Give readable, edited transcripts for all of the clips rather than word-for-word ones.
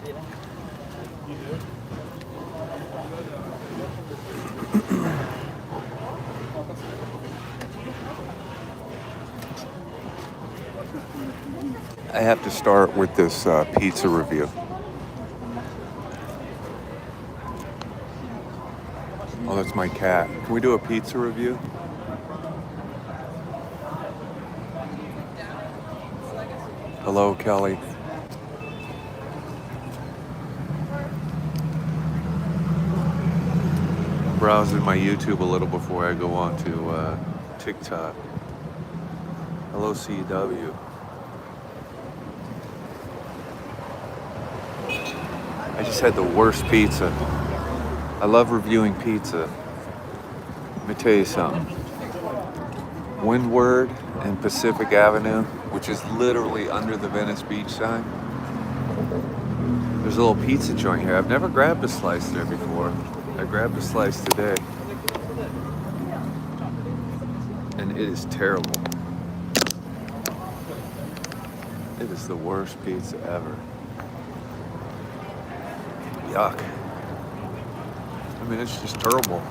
I have to start with this pizza review. Oh, that's my cat. Can we do a pizza review? Hello, Kelly. Browsing my YouTube a little before I go on to TikTok. Hello, CW. I just had the worst pizza. I love reviewing pizza. Let me tell you something. Windward and Pacific Avenue, which is literally under the Venice Beach sign. There's a little pizza joint here. I've never grabbed a slice there before. I grabbed a slice today. And it is terrible. It is the worst pizza ever. Yuck. I mean, it's just terrible.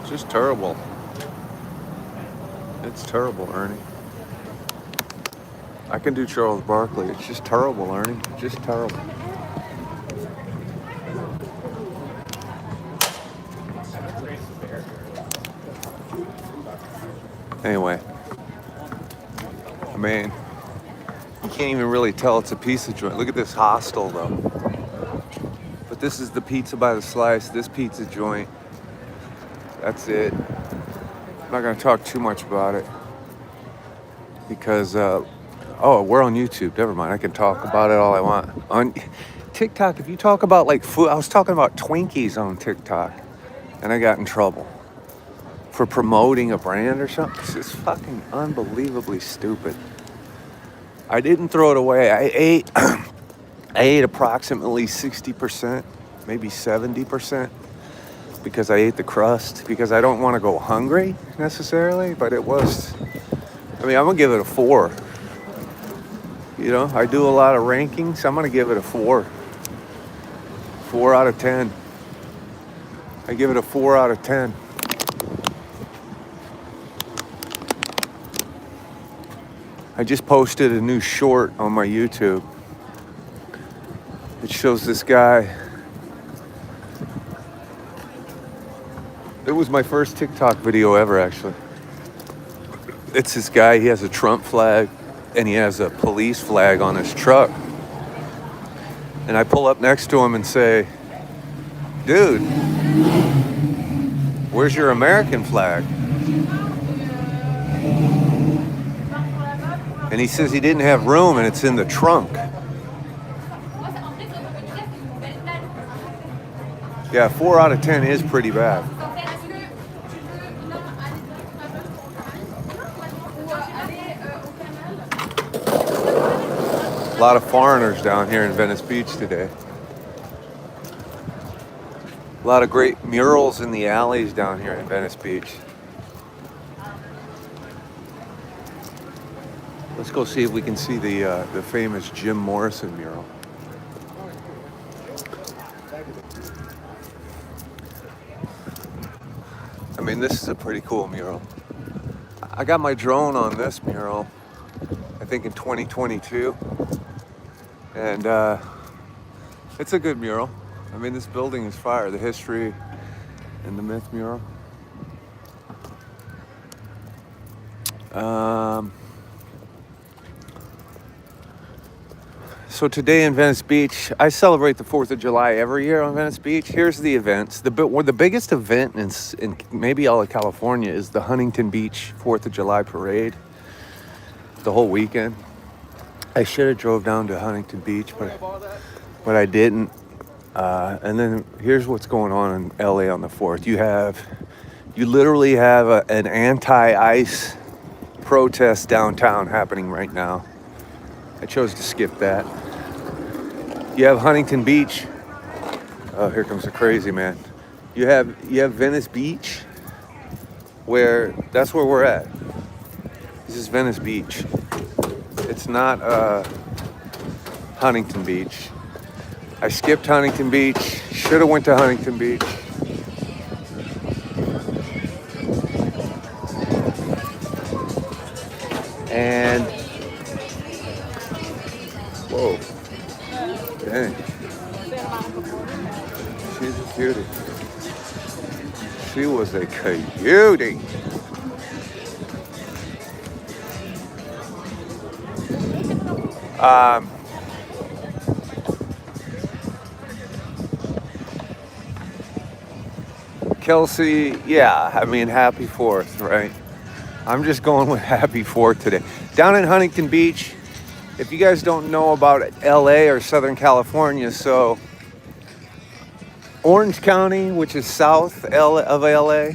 It's just terrible. It's terrible, Ernie. I can do Charles Barkley. It's just terrible, Ernie. Just terrible. Anyway. I mean, you can't even really tell it's a pizza joint. Look at this hostel, though. But this is the pizza by the slice. This pizza joint. That's it. I'm not going to talk too much about it. Because, oh, we're on YouTube. Never mind. I can talk about it all I want. On TikTok, if you talk about, like, food. I was talking about Twinkies on TikTok. And I got in trouble. For promoting a brand or something. This is fucking unbelievably stupid. I didn't throw it away. I ate approximately 60%, maybe 70%, because I ate the crust, because I don't want to go hungry necessarily, but it was, I mean, I'm going to give it a 4. You know, I do a lot of rankings. I'm going to give it a 4. 4 out of 10. I give it a 4 out of 10. I just posted a new short on my YouTube. It shows this guy. It was my first TikTok video ever, actually. It's this guy, he has a Trump flag, and he has a police flag on his truck. And I pull up next to him and say, dude, where's your American flag? And he says he didn't have room and it's in the trunk. Yeah, 4 out of 10 is pretty bad. A lot of foreigners down here in Venice Beach today. A lot of great murals in the alleys down here in Venice Beach. Let's go see if we can see the famous Jim Morrison mural. I mean, this is a pretty cool mural. I got my drone on this mural, I think in 2022. And it's a good mural. I mean, this building is fire. The history and the myth mural. So today in Venice Beach, I celebrate the 4th of July every year on Venice Beach. Here's the events. The biggest event in maybe all of California is the Huntington Beach 4th of July parade. The whole weekend. I should have drove down to Huntington Beach, but I didn't. And then here's what's going on in LA on the 4th. You literally have an anti-ICE protest downtown happening right now. I chose to skip that. You have Huntington Beach. Oh, here comes the crazy man. You have Venice Beach, that's where we're at. This is Venice Beach. It's not Huntington Beach. I skipped Huntington Beach. Should have went to Huntington Beach. And whoa, dang, she's a cutie. She was a cutie. Kelsey, yeah, I mean, happy 4th, right? I'm just going with happy 4th today. Down in Huntington Beach, if you guys don't know about LA or Southern California, so Orange County, which is south of LA,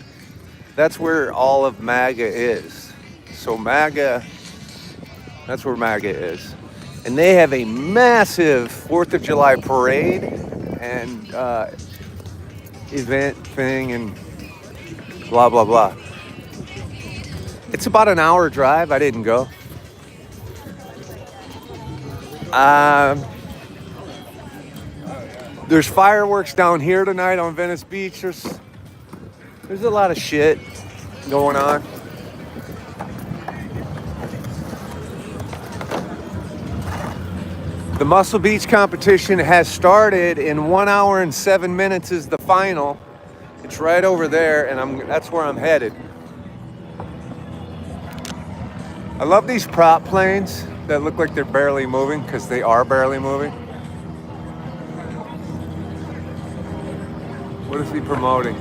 that's where all of MAGA is. So MAGA, that's where MAGA is. And they have a massive 4th of July parade and event thing and blah, blah, blah. It's about an hour drive. I didn't go. There's fireworks down here tonight on Venice Beach. There's a lot of shit going on. The Muscle Beach competition has started. In 1 hour and 7 minutes is the final. It's right over there, and that's where I'm headed. I love these prop planes that look like they're barely moving, because they are barely moving. What is he promoting?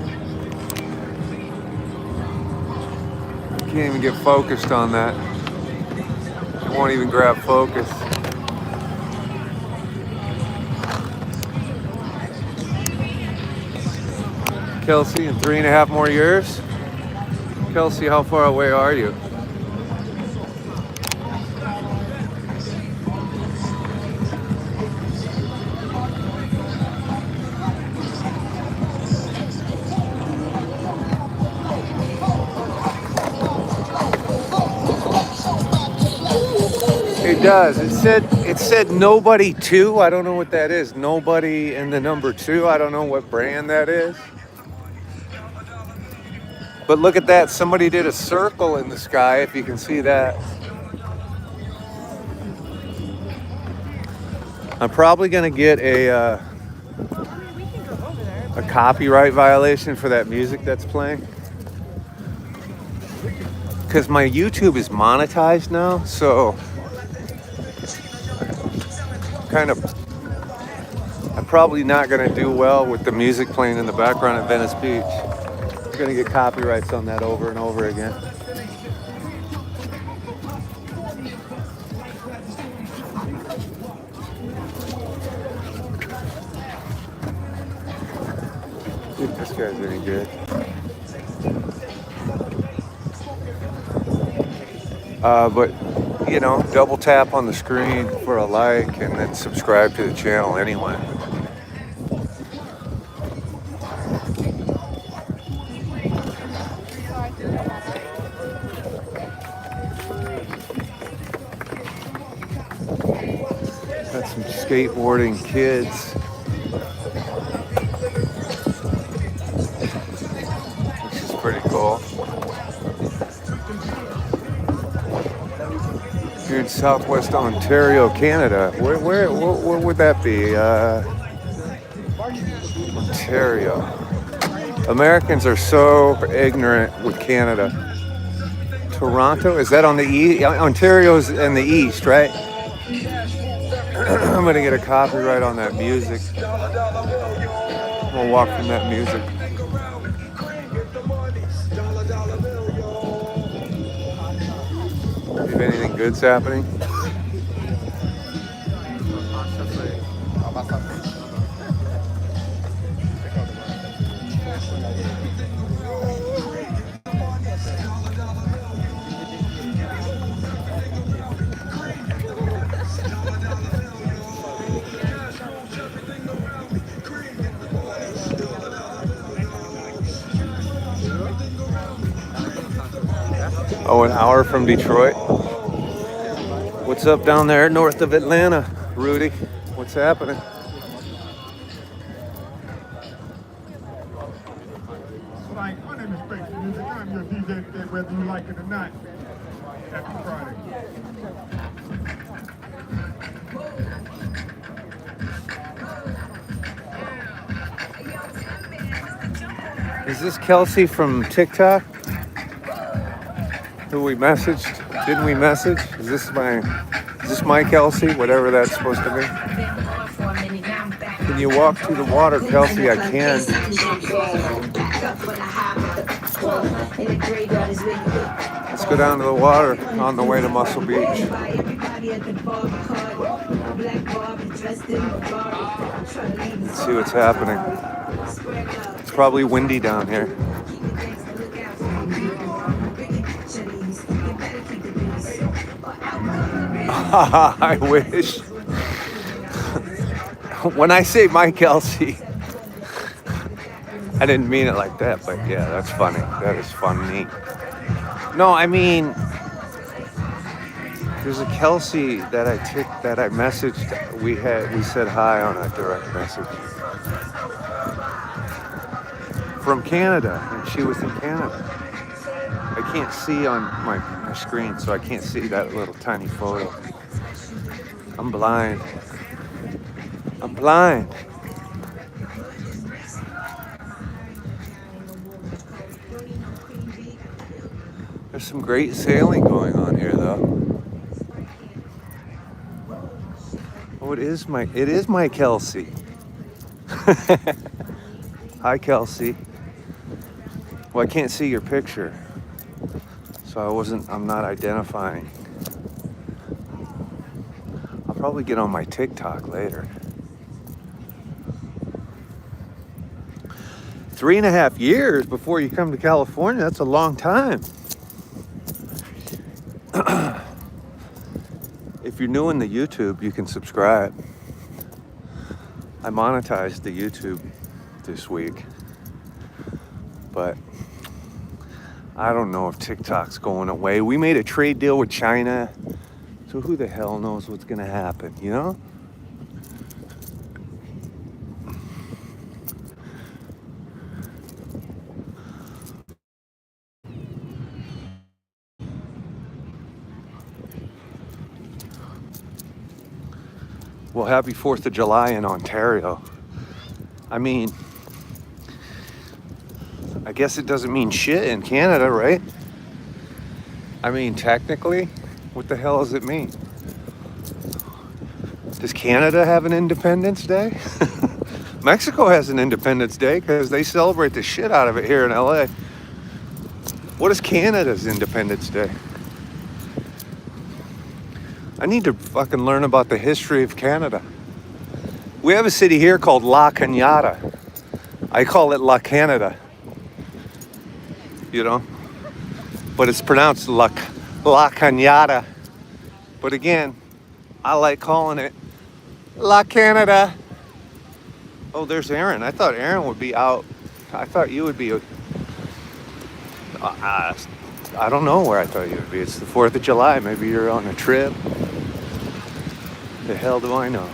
Can't even get focused on that. It won't even grab focus. Kelsey, in 3.5 more years? Kelsey, how far away are you? It does. It said nobody 2. I don't know what that is. Nobody and the number 2. I don't know what brand that is. But look at that. Somebody did a circle in the sky, if you can see that. I'm probably going to get a copyright violation for that music that's playing. Because my YouTube is monetized now, so I'm probably not going to do well with the music playing in the background at Venice Beach. I'm going to get copyrights on that over and over again. See if this guy's any good. But double tap on the screen for a like and then subscribe to the channel anyway. Got some skateboarding kids. Which is pretty cool. Here in Southwest Ontario, Canada. Where would that be? Ontario. Americans are so ignorant with Canada. Toronto? Is that on the east? Ontario's in the east, right? I'm gonna get a copyright on that music. We'll walk from that music. If anything good's happening. Oh, an hour from Detroit. What's up down there north of Atlanta? Rudy, what's happening? Like, my name is Space Music. I'm your DJ today, whether you like it or not. Happy Friday. Is this Kelsey from TikTok? Who we messaged? Didn't we message? Is this my Kelsey? Whatever that's supposed to be. Can you walk to the water, Kelsey? I can. Let's go down to the water on the way to Muscle Beach. Let's see what's happening. It's probably windy down here. I wish. When I say my Kelsey, I didn't mean it like that, but yeah, that's funny. That is funny. No, I mean, there's a Kelsey that I messaged. We said hi on a direct message from Canada, and she was in Canada. I can't see on my screen, so I can't see that little tiny photo. I'm blind. I'm blind. There's some great sailing going on here, though. Oh, it is my Kelsey. Hi, Kelsey. Well, I can't see your picture, so I'm not identifying. I'll probably get on my TikTok later. 3.5 years before you come to California, that's a long time. If you're new in the YouTube, you can subscribe. I monetized the YouTube this week, but I don't know if TikTok's going away. We made a trade deal with China, so who the hell knows what's gonna happen, you know? Well, happy 4th of July in Ontario. I mean, I guess it doesn't mean shit in Canada, right? I mean, technically, what the hell does it mean? Does Canada have an Independence Day? Mexico has an Independence Day because they celebrate the shit out of it here in LA. What is Canada's Independence Day? I need to fucking learn about the history of Canada. We have a city here called La Cañada. I call it La Canada. You know? But it's pronounced La Cañada. But again, I like calling it La Canada. Oh, there's Aaron. I thought Aaron would be out. I thought you would be... I don't know where I thought you would be. It's the 4th of July. Maybe you're on a trip. The hell do I know?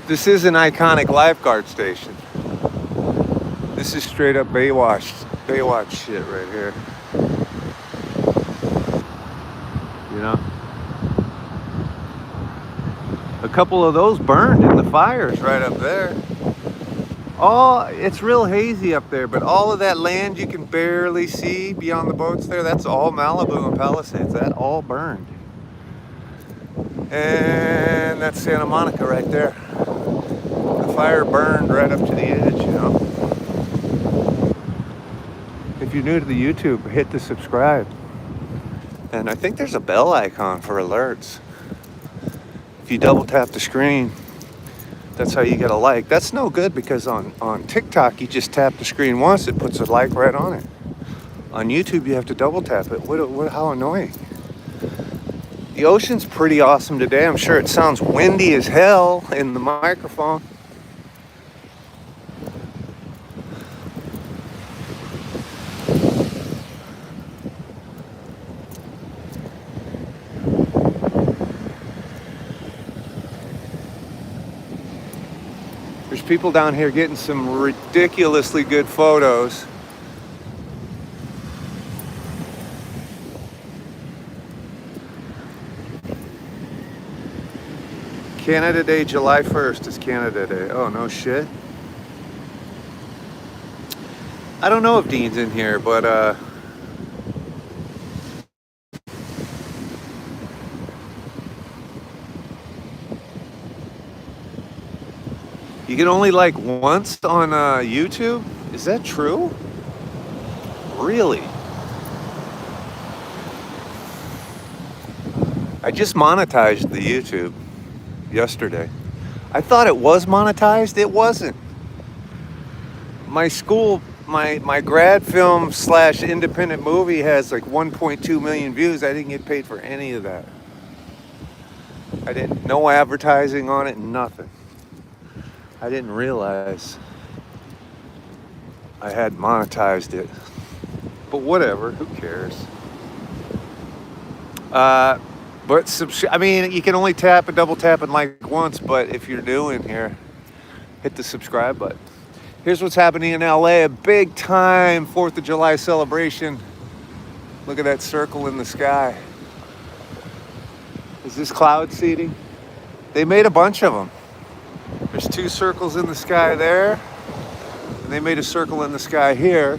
This is an iconic Lifeguard station. This is straight up Baywatch shit right here. You know? A couple of those burned in the fires right up there. It's real hazy up there, but all of that land you can barely see beyond the boats there, that's all Malibu and Palisades. That all burned. And that's Santa Monica right there. The fire burned right up to the edge, you know. If you're new to the YouTube, hit the subscribe. And I think there's a bell icon for alerts. If you double tap the screen, that's how you get a like. That's no good because on TikTok, you just tap the screen once, it puts a like right on it. On YouTube, you have to double tap it. How annoying. The ocean's pretty awesome today. I'm sure it sounds windy as hell in the microphone. There's people down here getting some ridiculously good photos. Canada Day, July 1st is Canada Day. Oh, no shit. I don't know if Dean's in here, but you can only like once on YouTube? Is that true? Really? I just monetized the YouTube yesterday. I thought it was monetized. It wasn't. My school, my grad film / independent movie has like 1.2 million views. I didn't get paid for any of that. I didn't, no advertising on it, nothing. I didn't realize I had monetized it. But whatever, who cares? I mean, you can only tap and double tap and like once, but if you're new in here, hit the subscribe button. Here's what's happening in LA, a big time 4th of July celebration. Look at that circle in the sky. Is this cloud seeding? They made a bunch of them. There's 2 circles in the sky there, and they made a circle in the sky here.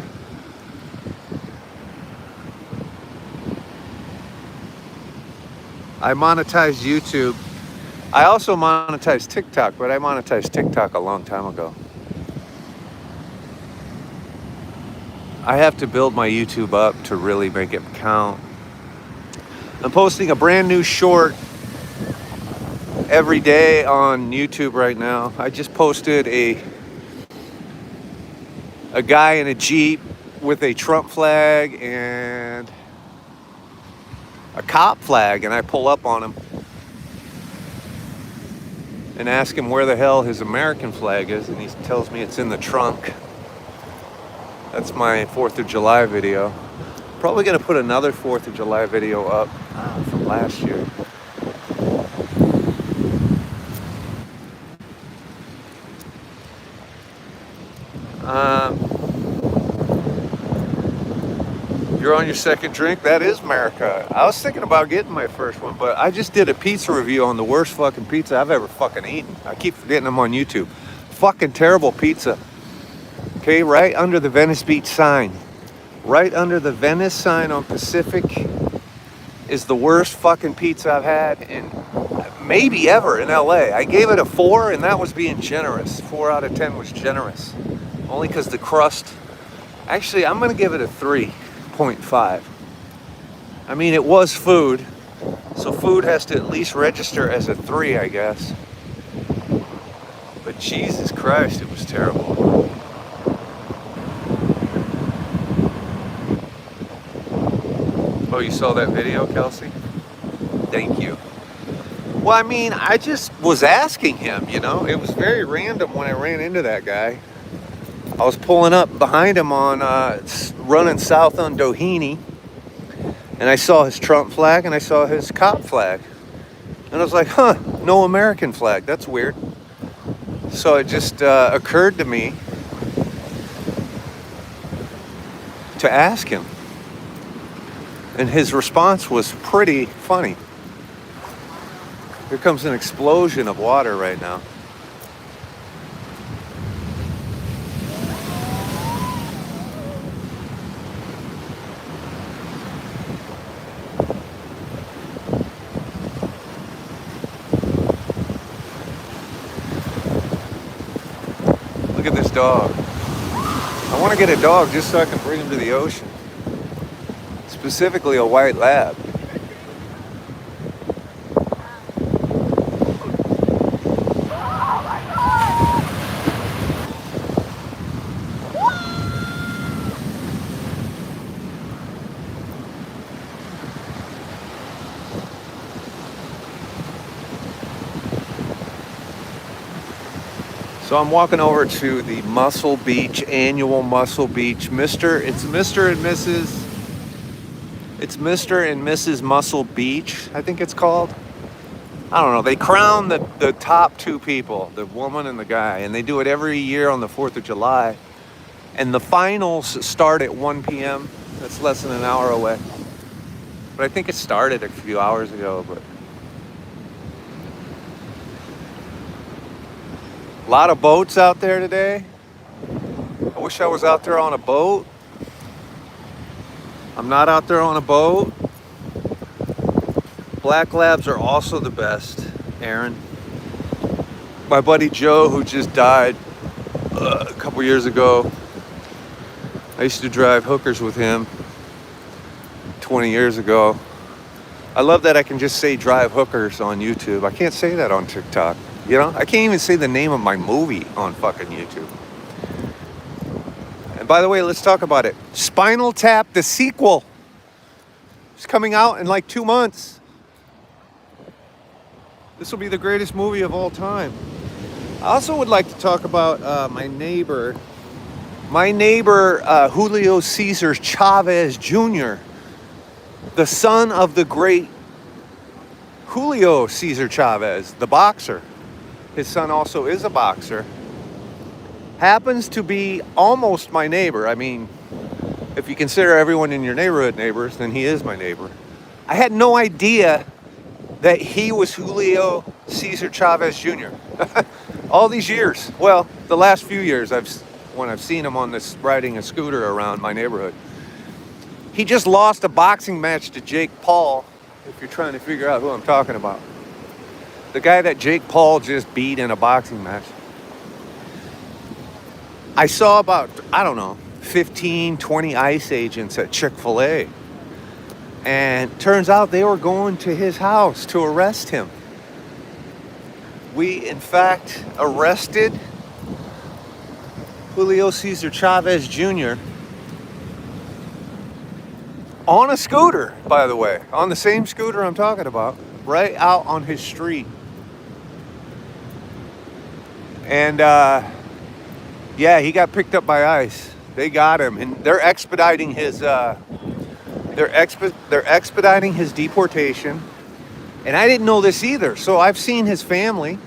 I monetized YouTube. I also monetized TikTok, but I monetized TikTok a long time ago. I have to build my YouTube up to really make it count. I'm posting a brand new short every day on YouTube right now. I just posted a guy in a Jeep with a Trump flag and a cop flag, and I pull up on him and ask him where the hell his American flag is, and he tells me it's in the trunk. That's my 4th of July video. Probably gonna put another 4th of July video up from last year. You're on your second drink? That is America. I was thinking about getting my first one, but I just did a pizza review on the worst fucking pizza I've ever fucking eaten. I keep forgetting them on YouTube. Fucking terrible pizza. Okay, right under the Venice Beach sign. Right under the Venice sign on Pacific is the worst fucking pizza I've had in maybe ever in LA. I gave it a 4, and that was being generous. 4 out of 10 was generous. Only because the crust. Actually, I'm gonna give it a 3.5. I mean, it was food, so food has to at least register as a 3, I guess. But Jesus Christ, it was terrible. Oh, you saw that video, Kelsey? Thank you. Well, I mean, I just was asking him, you know. It was very random when I ran into that guy. I was pulling up behind him on, running south on Doheny, and I saw his Trump flag and I saw his cop flag. And I was like, huh, no American flag. That's weird. So it just occurred to me to ask him. And his response was pretty funny. Here comes an explosion of water right now. Look at this dog. I want to get a dog just so I can bring him to the ocean. Specifically a white lab. So I'm walking over to the Muscle Beach, annual Muscle Beach. It's Mr. and Mrs. Muscle Beach, I think it's called. I don't know, they crown the top two people, the woman and the guy, and they do it every year on the 4th of July. And the finals start at 1 p.m. That's less than an hour away. But I think it started a few hours ago. But a lot of boats out there today. I wish I was out there on a boat. I'm not out there on a boat. Black Labs are also the best, Aaron. My buddy Joe, who just died a couple years ago, I used to drive hookers with him 20 years ago. I love that I can just say drive hookers on YouTube. I can't say that on TikTok. You know, I can't even say the name of my movie on fucking YouTube. And by the way, let's talk about it. Spinal Tap, the sequel. It's coming out in like 2 months. This will be the greatest movie of all time. I also would like to talk about my neighbor. My neighbor, Julio Caesar Chavez Jr., the son of the great Julio Caesar Chavez, the boxer. His son also is a boxer. Happens to be almost my neighbor. I mean, if you consider everyone in your neighborhood neighbors, then he is my neighbor. I had no idea that he was Julio Caesar Chavez Jr. All these years. Well, the last few years when I've seen him on this riding a scooter around my neighborhood. He just lost a boxing match to Jake Paul, if you're trying to figure out who I'm talking about. The guy that Jake Paul just beat in a boxing match. I saw about, 15, 20 ICE agents at Chick-fil-A. And turns out they were going to his house to arrest him. We, in fact, arrested Julio Caesar Chavez Jr. on a scooter, by the way. On the same scooter I'm talking about. Right out on his street. And, he got picked up by ICE. They got him. And they're expediting his... They're expediting his deportation. And I didn't know this either. So I've seen his family.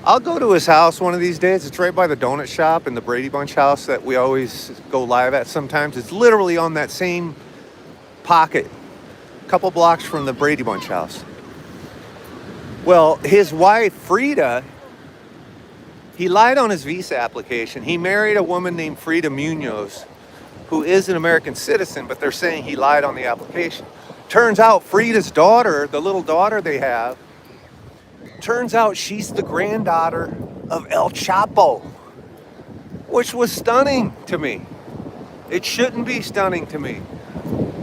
I'll go to his house one of these days. It's right by the donut shop and the Brady Bunch house that we always go live at sometimes. It's literally on that same pocket, a couple blocks from the Brady Bunch house. Well, his wife, Frida, he lied on his visa application. He married a woman named Frida Munoz, who is an American citizen, but they're saying he lied on the application. Turns out Frida's daughter, the little daughter they have, turns out she's the granddaughter of El Chapo, which was stunning to me. It shouldn't be stunning to me.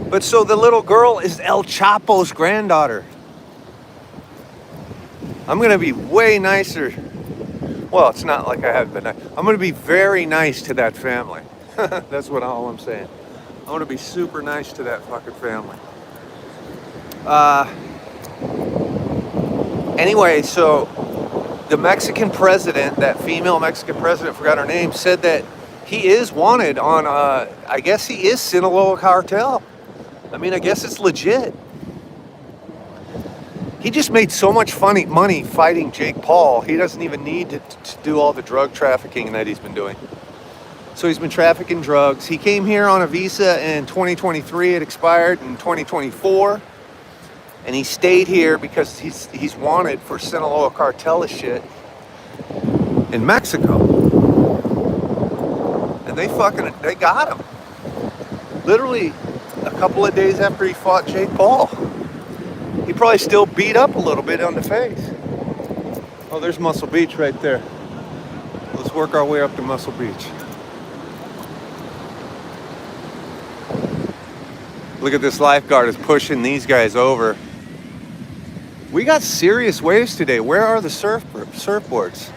But so the little girl is El Chapo's granddaughter. I'm going to be way nicer. Well, it's not like I have been. I'm going to be very nice to that family. That's all I'm saying. I want to be super nice to that fucking family. Anyway, so the Mexican president, that female Mexican president, forgot her name, said that he is wanted on, I guess he is Sinaloa cartel. I mean, I guess it's legit. He just made so much money fighting Jake Paul. He doesn't even need to do all the drug trafficking that he's been doing. So he's been trafficking drugs. He came here on a visa in 2023. It expired in 2024. And he stayed here because he's wanted for Sinaloa cartel shit in Mexico. And they got him. Literally a couple of days after he fought Jake Paul. He probably still beat up a little bit on the face. Oh, there's Muscle Beach right there. Let's work our way up to Muscle Beach. Look at this lifeguard is pushing these guys over. We got serious waves today. Where are the surfboards?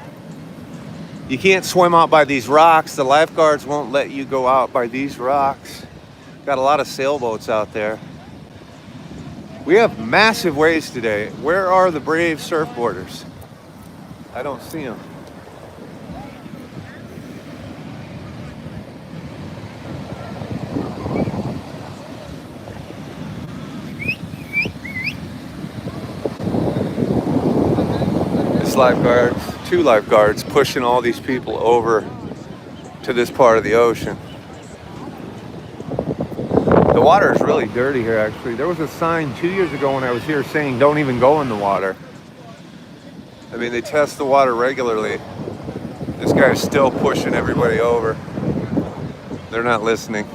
You can't swim out by these rocks. The lifeguards won't let you go out by these rocks. Got a lot of sailboats out there. We have massive waves today. Where are the brave surfboarders? I don't see them. lifeguards, 2 lifeguards, pushing all these people over to this part of the ocean. The water is really dirty here, actually. There was a sign 2 years ago when I was here saying don't even go in the water. I mean, they test the water regularly. This guy is still pushing everybody over. They're not listening.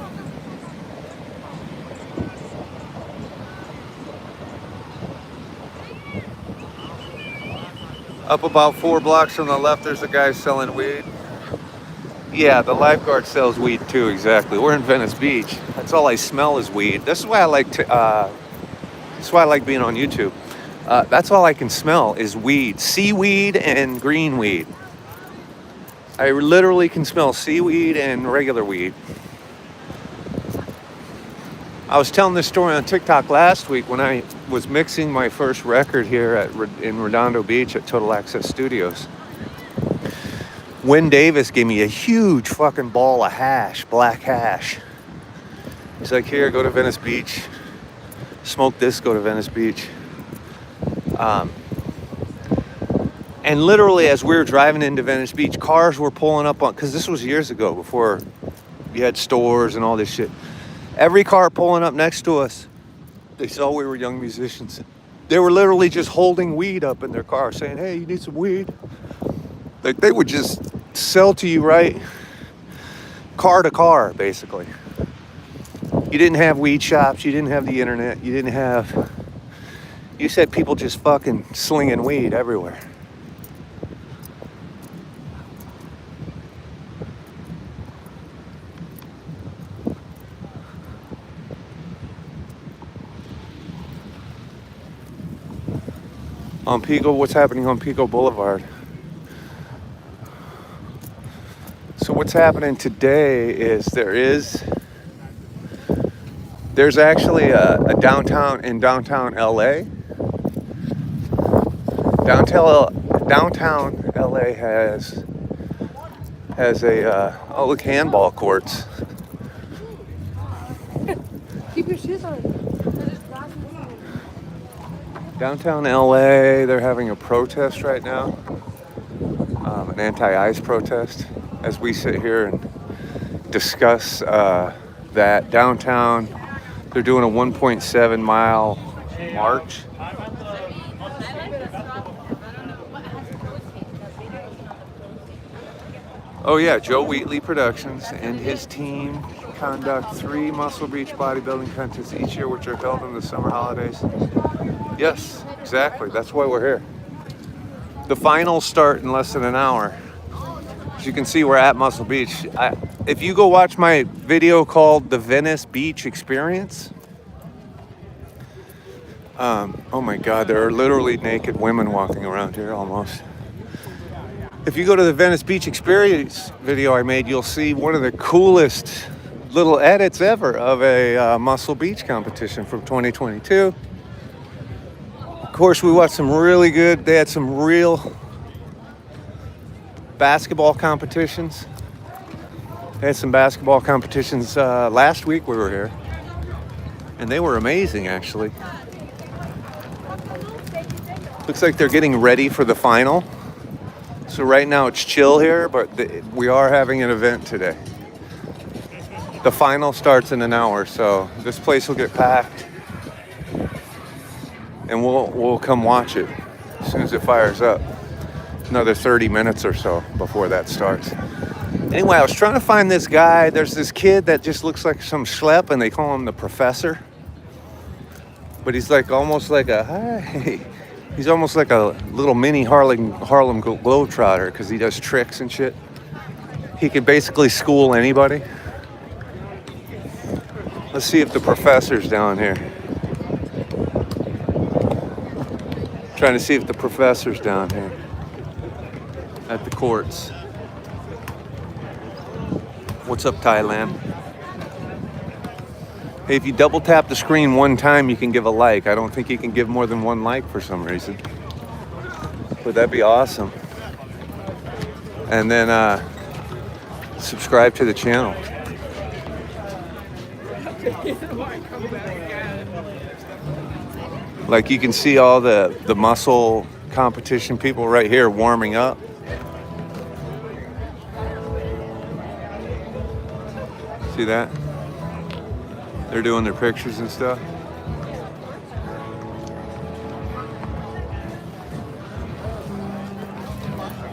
Up about 4 blocks from the left, there's a guy selling weed. Yeah, the lifeguard sells weed too, exactly. We're in Venice Beach. That's all I smell is weed. This is why I like to, that's why I like being on YouTube. That's all I can smell is weed. Seaweed and green weed. I literally can smell seaweed and regular weed. I was telling this story on TikTok last week when I was mixing my first record here in Redondo Beach at Total Access Studios. Wynn Davis gave me a huge fucking ball of hash, black hash. He's like, here, go to Venice Beach. Smoke this, go to Venice Beach. And literally as we were driving into Venice Beach, cars were pulling up on, because this was years ago before you had stores and all this shit. Every car pulling up next to us, they saw we were young musicians. They were literally just holding weed up in their car saying, hey, you need some weed? Like they would just sell to you right car to car, basically. You didn't have weed shops, you didn't have the internet, you said people just fucking slinging weed everywhere. On Pico, what's happening on Pico Boulevard? So what's happening today is there's actually a downtown in downtown LA. Downtown LA has a look, handball courts. Keep your shoes on. Downtown LA, they're having a protest right now, an anti-ICE protest, as we sit here and discuss that. Downtown, they're doing a 1.7 mile march. Oh yeah, Joe Wheatley Productions and his team conduct 3 Muscle Beach bodybuilding contests each year, which are held in the summer holidays. Yes, exactly. That's why we're here. The finals start in less than an hour. As you can see, we're at Muscle Beach. If you go watch my video called The Venice Beach Experience, oh my God, there are literally naked women walking around here almost. If you go to the Venice Beach Experience video I made, you'll see one of the coolest little edits ever of a Muscle Beach competition from 2022. Of course, we watched some really good, they had some real basketball competitions. They had some basketball competitions last week we were here. And they were amazing, actually. Looks like they're getting ready for the final. So right now it's chill here, but we are having an event today. The final starts in an hour, so this place will get packed. And we'll come watch it as soon as it fires up. Another 30 minutes or so before that starts. Anyway, I was trying to find this guy. There's this kid that just looks like some schlep, and they call him the professor. But he's like almost like he's almost like a little mini Harlem Globetrotter because he does tricks and shit. He can basically school anybody. Let's see if the professor's down here. Trying to see if the professor's down here at the courts. What's up, Thailand? Hey, if you double tap the screen one time, you can give a like. I don't think you can give more than 1 like for some reason. But that'd be awesome. And then subscribe to the channel. Like you can see all the muscle competition people right here warming up. See that? They're doing their pictures and stuff.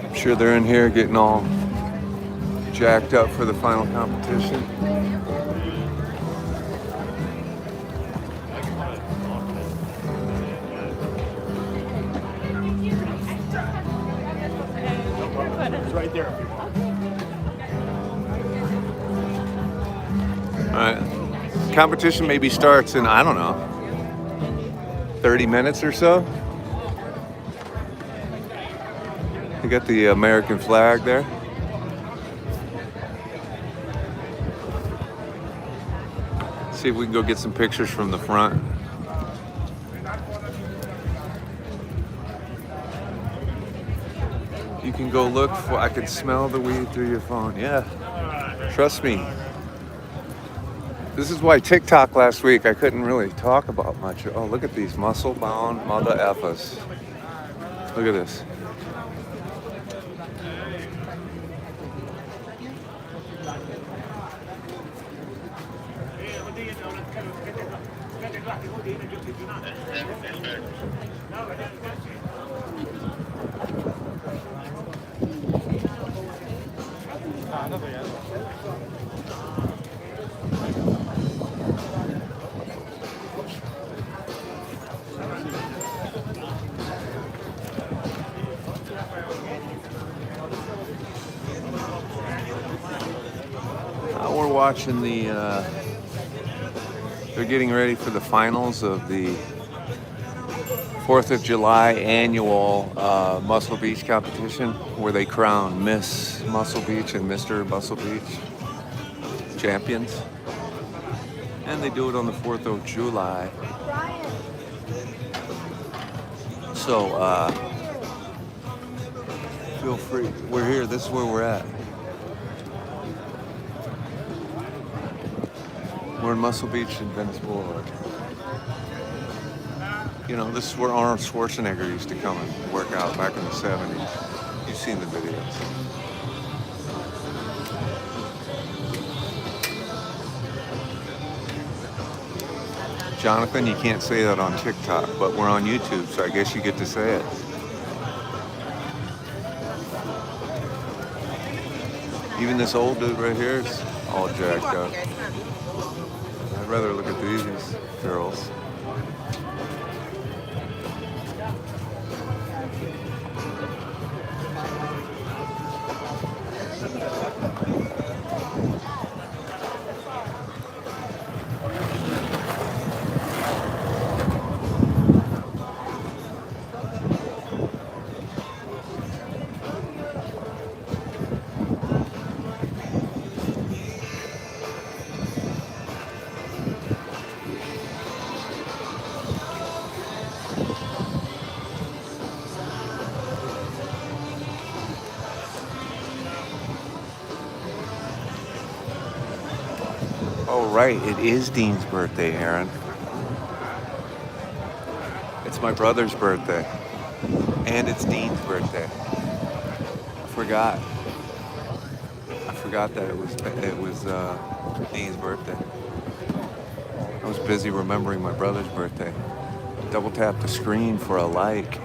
I'm sure they're in here getting all jacked up for the final competition. It's right there if you want. All right. Competition maybe starts in, I don't know, 30 minutes or so. You got the American flag there. See if we can go get some pictures from the front. You can go look for, I can smell the weed through your phone. Yeah, trust me. This is why TikTok last week I couldn't really talk about much. Oh, look at these muscle-bound mother effers. Look at this. We're watching the, they're getting ready for the finals of the 4th of July annual Muscle Beach competition where they crown Miss Muscle Beach and Mr. Muscle Beach champions. And they do it on the 4th of July. So, feel free. We're here. This is where we're at. We're in Muscle Beach and Venice Boulevard. You know, this is where Arnold Schwarzenegger used to come and work out back in the 70s. You've seen the videos. Jonathan, you can't say that on TikTok, but we're on YouTube, so I guess you get to say it. Even this old dude right here is all jacked up. I'd rather look at these girls. Oh, right, it is Dean's birthday, Aaron. It's my brother's birthday. And it's Dean's birthday. I forgot that it was Dean's birthday. I was busy remembering my brother's birthday. Double tap the screen for a like,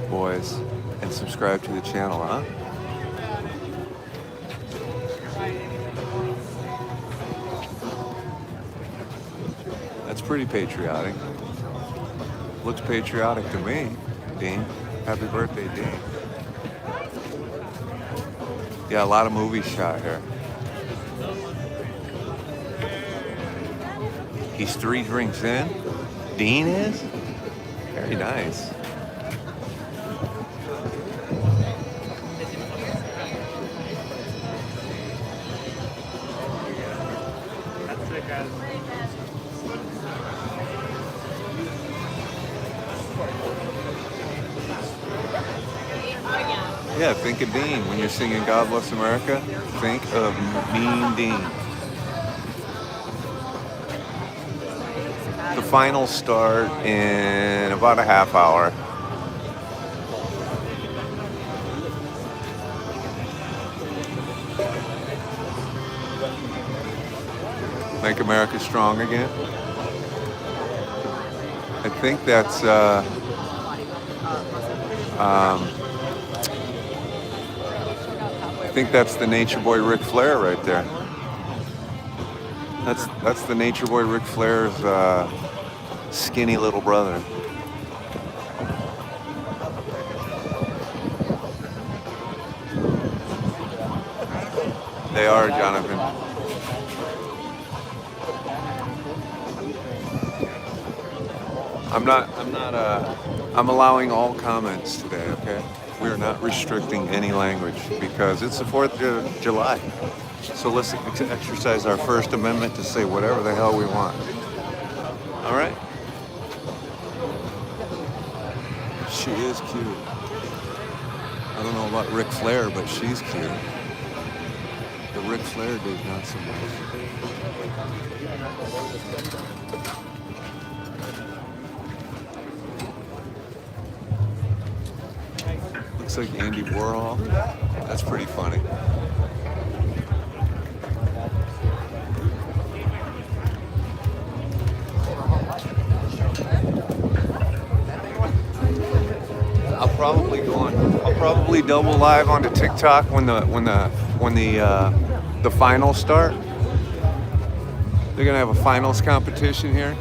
boys, and subscribe to the channel, huh? That's pretty patriotic. Looks patriotic to me, Dean. Happy birthday, Dean. Yeah, a lot of movies shot here. He's 3 drinks in. Dean is? Very nice. Yeah, think of Dean. When you're singing God Bless America, think of Mean Dean. The finals start in about a half hour. Make America Strong Again. I think that's I think that's the Nature Boy Ric Flair right there. That's the Nature Boy Ric Flair's skinny little brother. They are, Jonathan. I'm allowing all comments today, okay? We are not restricting any language because it's the 4th of July. So let's exercise our First Amendment to say whatever the hell we want. All right? She is cute. I don't know about Ric Flair, but she's cute. The Ric Flair dude, not so much. Looks like Andy Warhol. That's pretty funny. I'll probably double live onto TikTok when the finals start. They're gonna have a finals competition here.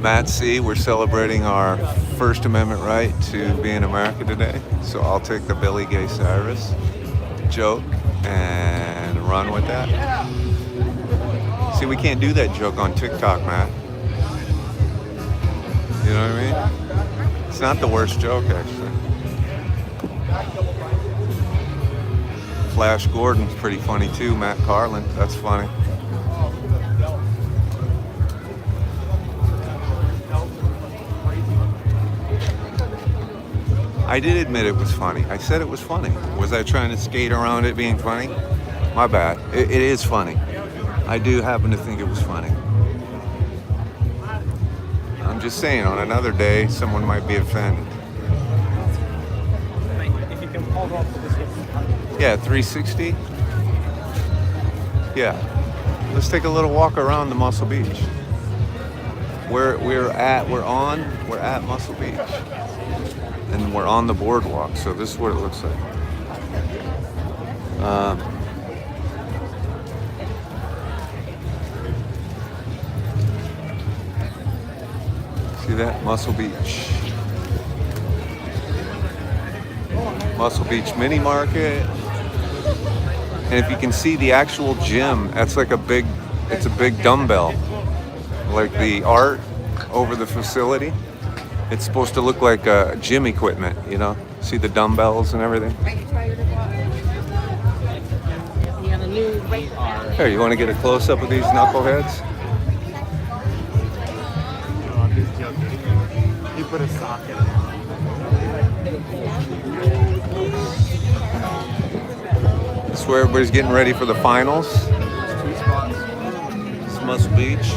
Matt C., we're celebrating our First Amendment right to be in America today. So I'll take the Billy Gay Cyrus joke and run with that. See, we can't do that joke on TikTok, Matt. You know what I mean? It's not the worst joke, actually. Flash Gordon's pretty funny too, Matt Carlin. That's funny. I did admit it was funny. I said it was funny. Was I trying to skate around it being funny? My bad. It is funny. I do happen to think it was funny. I'm just saying, on another day, someone might be offended. Yeah, 360. Yeah. Let's take a little walk around the Muscle Beach. We're at Muscle Beach. And we're on the boardwalk, so this is what it looks like. See that? Muscle Beach. Muscle Beach Mini Market. And if you can see the actual gym, that's like it's a big dumbbell. Like the art over the facility. It's supposed to look like gym equipment, you know? See the dumbbells and everything? Here, you want to get a close-up of these knuckleheads? No, I'm just joking. He put a sock in there. This is where everybody's getting ready for the finals. There's 2 spots. It's Muscle Beach.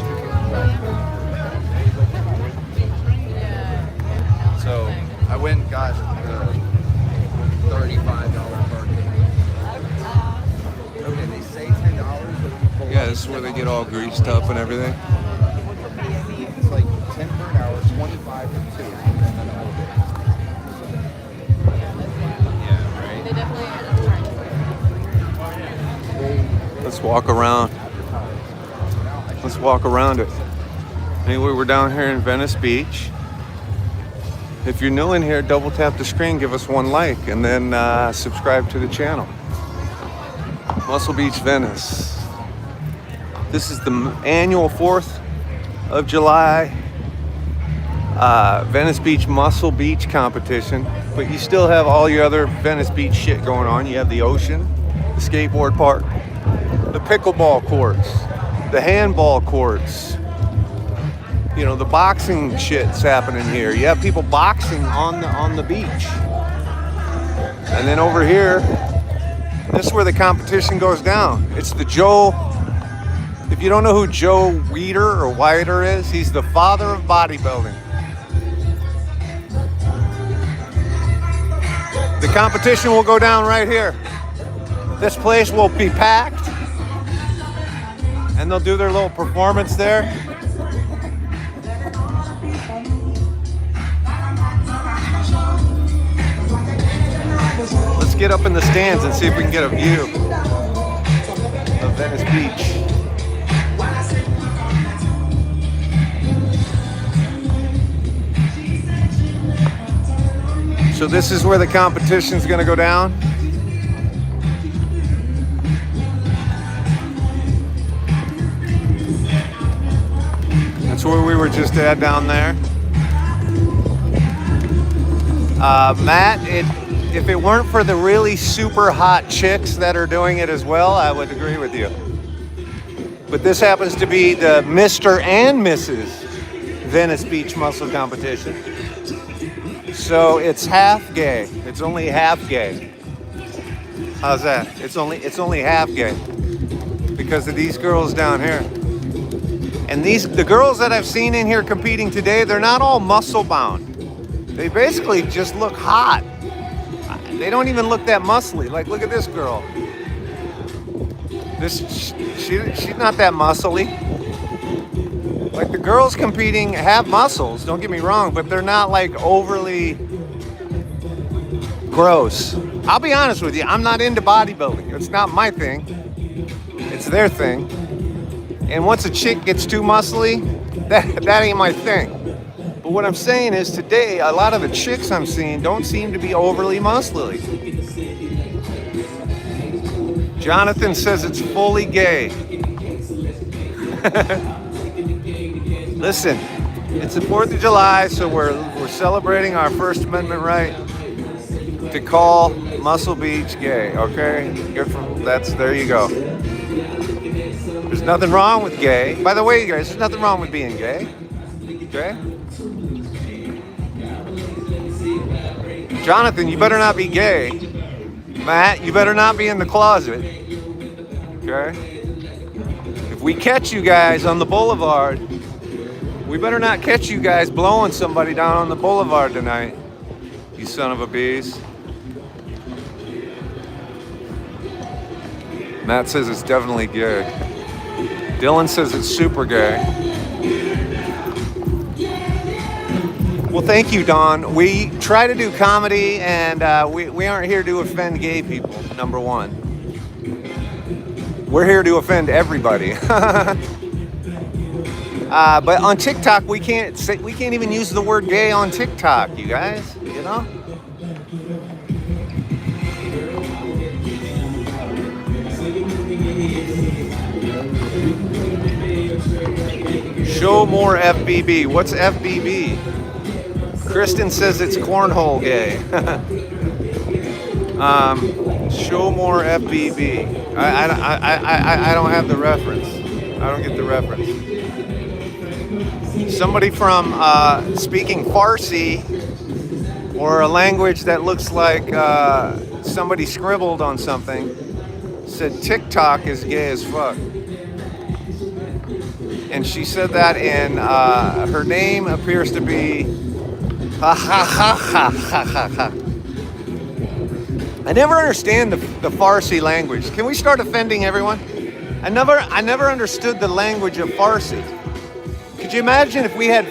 So I went and got the $35 parking. Okay, they say $10. Yeah, this is where they get all greased up and everything. It's like 10 for an hour, 25 for 2. Yeah, right. They definitely are. Let's walk around. Let's walk around it. Anyway, we're down here in Venice Beach. If you're new in here, double tap the screen, give us 1 like, and then subscribe to the channel. Muscle Beach, Venice. This is the annual 4th of July Venice Beach Muscle Beach competition, but you still have all your other Venice Beach shit going on. You have the ocean, the skateboard park, the pickleball courts, the handball courts. You know, the boxing shit's happening here. You have people boxing on the beach. And then over here, this is where the competition goes down. It's the Joe. If you don't know who Joe Weider is, he's the father of bodybuilding. The competition will go down right here. This place will be packed, and they'll do their little performance there. Let's get up in the stands and see if we can get a view of Venice Beach. So this is where the competition's gonna go down. That's where we were just at down there. Matt, if it weren't for the really super hot chicks that are doing it as well, I would agree with you. But this happens to be the Mr. and Mrs. Venice Beach Muscle Competition. So it's half gay. It's only half gay. How's that? It's only half gay because of these girls down here. And the girls that I've seen in here competing today, they're not all muscle bound. They basically just look hot. They don't even look that muscly. Like, look at this girl. She's not that muscly. Like, the girls competing have muscles, don't get me wrong, but they're not like overly gross. I'll be honest with you, I'm not into bodybuilding. It's not my thing. It's their thing. And once a chick gets too muscly, that ain't my thing. But what I'm saying is today, a lot of the chicks I'm seeing don't seem to be overly muscly. Jonathan says it's fully gay. Listen, it's the 4th of July, so we're celebrating our First Amendment right to call Muscle Beach gay, okay? There you go. There's nothing wrong with gay. By the way, you guys, there's nothing wrong with being gay, okay? Jonathan, you better not be gay. Matt, you better not be in the closet, okay? If we catch you guys on the boulevard, we better not catch you guys blowing somebody down on the boulevard tonight, you son of a bees. Matt says it's definitely gay. Dylan says it's super gay. Well, thank you, Don. We try to do comedy, and we aren't here to offend gay people, number one. We're here to offend everybody. But on TikTok, we can't even use the word gay on TikTok, you guys, you know? Show more FBB. What's FBB? Kristen says it's cornhole gay. Show more FBB. I don't have the reference. I don't get the reference. Somebody from speaking Farsi, or a language that looks like somebody scribbled on something, said TikTok is gay as fuck. And she said that in, her name appears to be ha ha ha ha ha ha ha. I never understand the Farsi language. Can we start offending everyone? I never understood the language of Farsi. Could you imagine if we had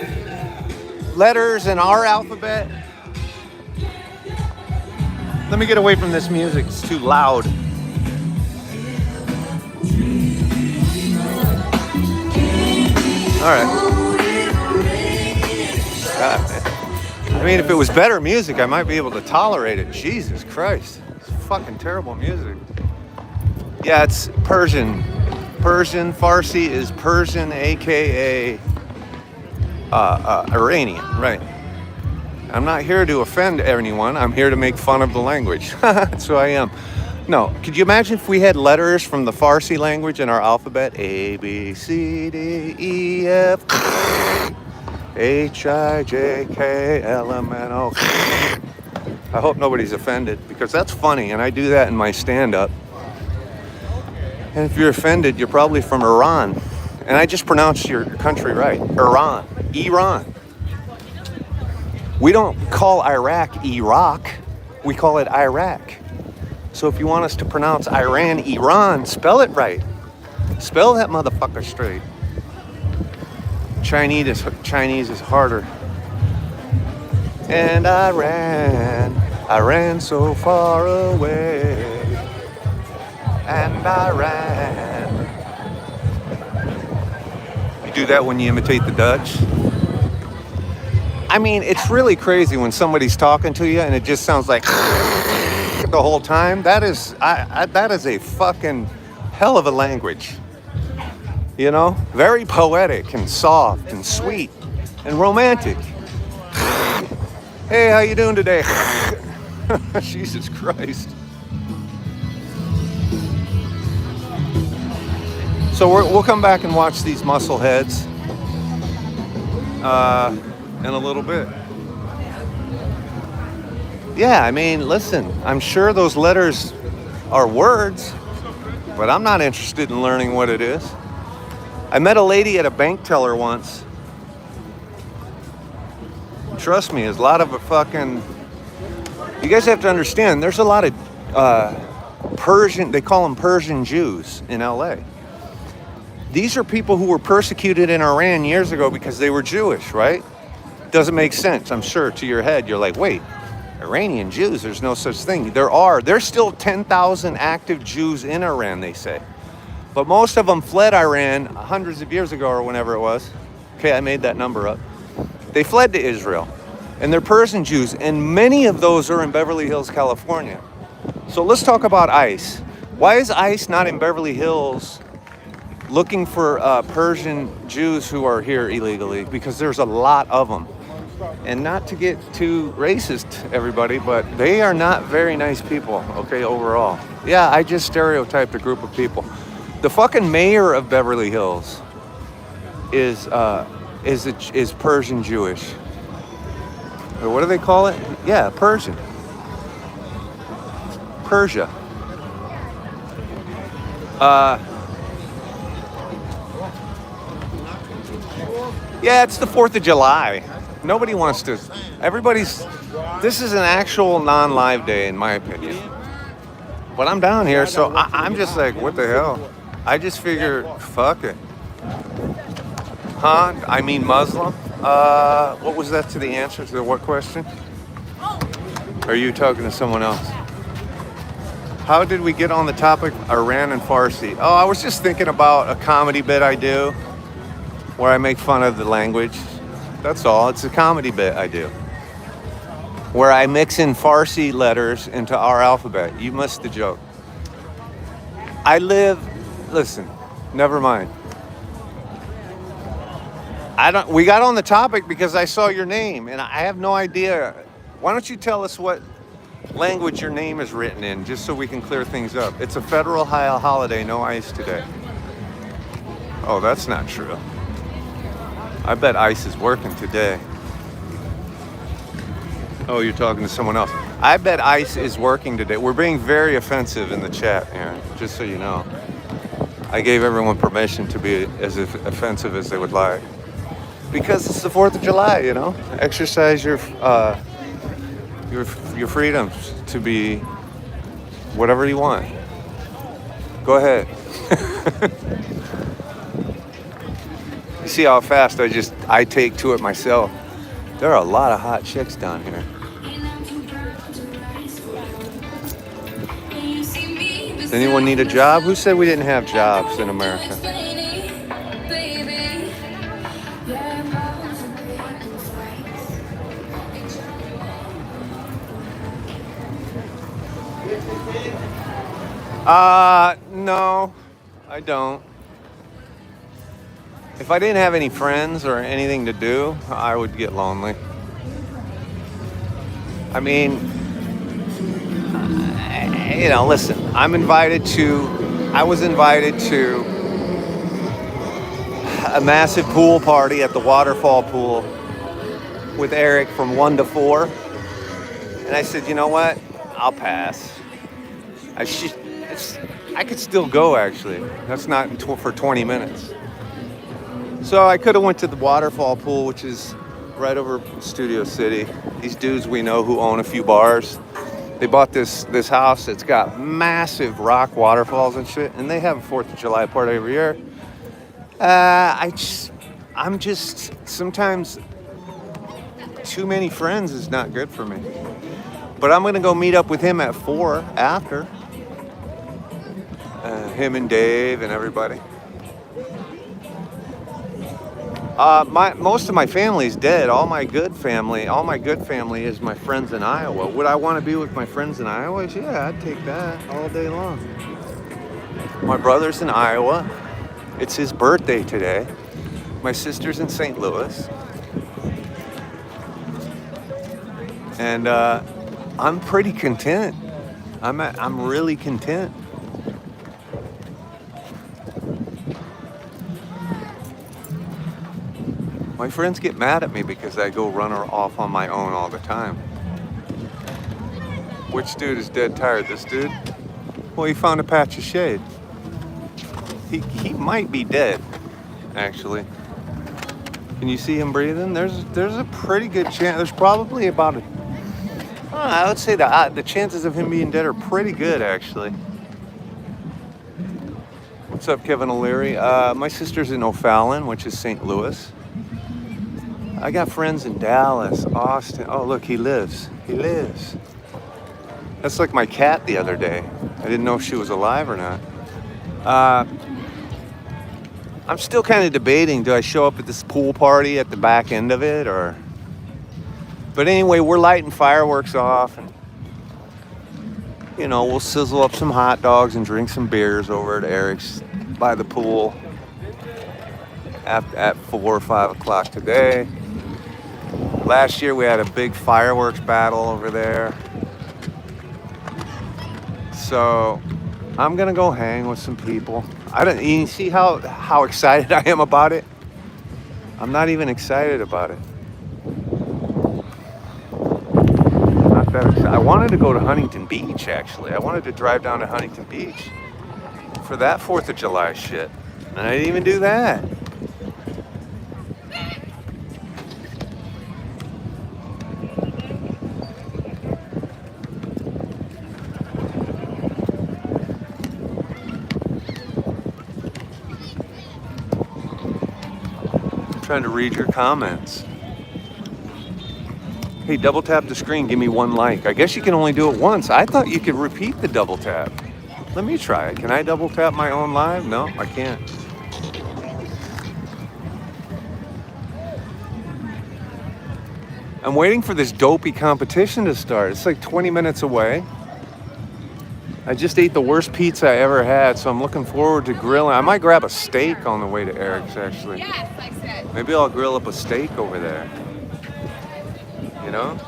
letters in our alphabet? Let me get away from this music, it's too loud. All right. I mean, if it was better music, I might be able to tolerate it. Jesus Christ. It's fucking terrible music. Yeah, it's Persian. Farsi is Persian, aka Iranian, right? I'm not here to offend anyone. I'm here to make fun of the language. That's who I am. No, could you imagine if we had letters from the Farsi language in our alphabet? A, B, C, D, E, F, H, I, J, K, L, M, N, O. I hope nobody's offended because that's funny and I do that in my stand-up. And if you're offended, you're probably from Iran. And I just pronounced your country right. Iran. Iran. We don't call Iraq Iraq. We call it Iraq. So if you want us to pronounce Iran, Iran, spell it right. Spell that motherfucker straight. Chinese is harder. And I ran so far away. And I ran. You do that when you imitate the Dutch? I mean, it's really crazy when somebody's talking to you and it just sounds like the whole time. That is a fucking hell of a language. You know? Very poetic and soft and sweet and romantic. Hey, how you doing today? Jesus Christ. So we'll come back and watch these muscle heads in a little bit. Yeah, I mean, listen, I'm sure those letters are words, but I'm not interested in learning what it is. I met a lady at a bank teller once. Trust me, there's a lot of you guys have to understand, there's a lot of Persian, they call them Persian Jews in LA. These are people who were persecuted in Iran years ago because they were Jewish, right? Doesn't make sense, I'm sure, to your head. You're like, wait, Iranian Jews, there's no such thing. There's still 10,000 active Jews in Iran, they say. But most of them fled Iran hundreds of years ago or whenever it was. Okay, I made that number up. They fled to Israel. And they're Persian Jews. And many of those are in Beverly Hills, California. So let's talk about ICE. Why is ICE not in Beverly Hills looking for Persian Jews who are here illegally? Because there's a lot of them. And not to get too racist, everybody, but they are not very nice people, okay, overall. Yeah, I just stereotyped a group of people. The fucking mayor of Beverly Hills is Persian Jewish. Or what do they call it? Yeah, Persian. Persia. Yeah, it's the 4th of July. Nobody wants to. This is an actual non-live day, in my opinion. But I'm down here, so I'm just like, what the hell? I just figure, fuck it. Huh? I mean Muslim? What was that to the answer to the what question? Or are you talking to someone else? How did we get on the topic Iran and Farsi? Oh, I was just thinking about a comedy bit I do where I make fun of the language. That's all. It's a comedy bit I do where I mix in Farsi letters into our alphabet. You missed the joke. Listen, never mind. We got on the topic because I saw your name and I have no idea. Why don't you tell us what language your name is written in, just so we can clear things up? It's a federal holiday, no ICE today. Oh, that's not true. I bet ICE is working today. Oh, you're talking to someone else. I bet ICE is working today. We're being very offensive in the chat, Aaron, just so you know. I gave everyone permission to be as offensive as they would like. Because it's the 4th of July, you know? Exercise your freedoms to be whatever you want. Go ahead. You see how fast I take to it myself. There are a lot of hot chicks down here. Does anyone need a job? Who said we didn't have jobs in America? No, I don't. If I didn't have any friends or anything to do, I would get lonely. I mean, you know, listen, I was invited to a massive pool party at the waterfall pool with Eric from 1 to 4. And I said, you know what? I'll pass. I could still go, actually. That's not for 20 minutes. So I could have went to the waterfall pool, which is right over Studio City. These dudes we know who own a few bars. They bought this house. It's got massive rock waterfalls and shit. And they have a 4th of July party every year. I'm just, sometimes too many friends is not good for me. But I'm going to go meet up with him at 4 after. Him and Dave and everybody. Most of my family's dead. All my good family is my friends in Iowa. Would I want to be with my friends in Iowa? Yeah, I'd take that all day long. My brother's in Iowa. It's his birthday today. My sister's in St. Louis. And I'm pretty content. I'm really content. My friends get mad at me because I go run off on my own all the time. Which dude is dead tired? This dude? Well, he found a patch of shade. He might be dead, actually. Can you see him breathing? There's a pretty good chance. There's probably about I would say the chances of him being dead are pretty good, actually. What's up, Kevin O'Leary? My sister's in O'Fallon, which is St. Louis. I got friends in Dallas, Austin. Oh, look, he lives. He lives. That's like my cat the other day. I didn't know if she was alive or not. I'm still kind of debating, do I show up at this pool party at the back end of it, or... But anyway, we're lighting fireworks off, and, you know, we'll sizzle up some hot dogs and drink some beers over at Eric's by the pool at 4 or 5 o'clock today. Last year we had a big fireworks battle over there. So I'm gonna go hang with some people. You see how excited I am about it? I'm not even excited about it. Not that excited. I wanted to go to Huntington Beach, actually. I wanted to drive down to Huntington Beach for that 4th of July shit. And I didn't even do that. Trying to read your comments. Hey, double tap the screen, give me 1 like. I guess you can only do it once. I thought you could repeat the double tap. Let me try it. Can I double tap my own live? No, I can't. I'm waiting for this dopey competition to start. It's like 20 minutes away. I just ate the worst pizza I ever had, so I'm looking forward to grilling. I might grab a steak on the way to Eric's, actually. Yes, I said. Maybe I'll grill up a steak over there. You know?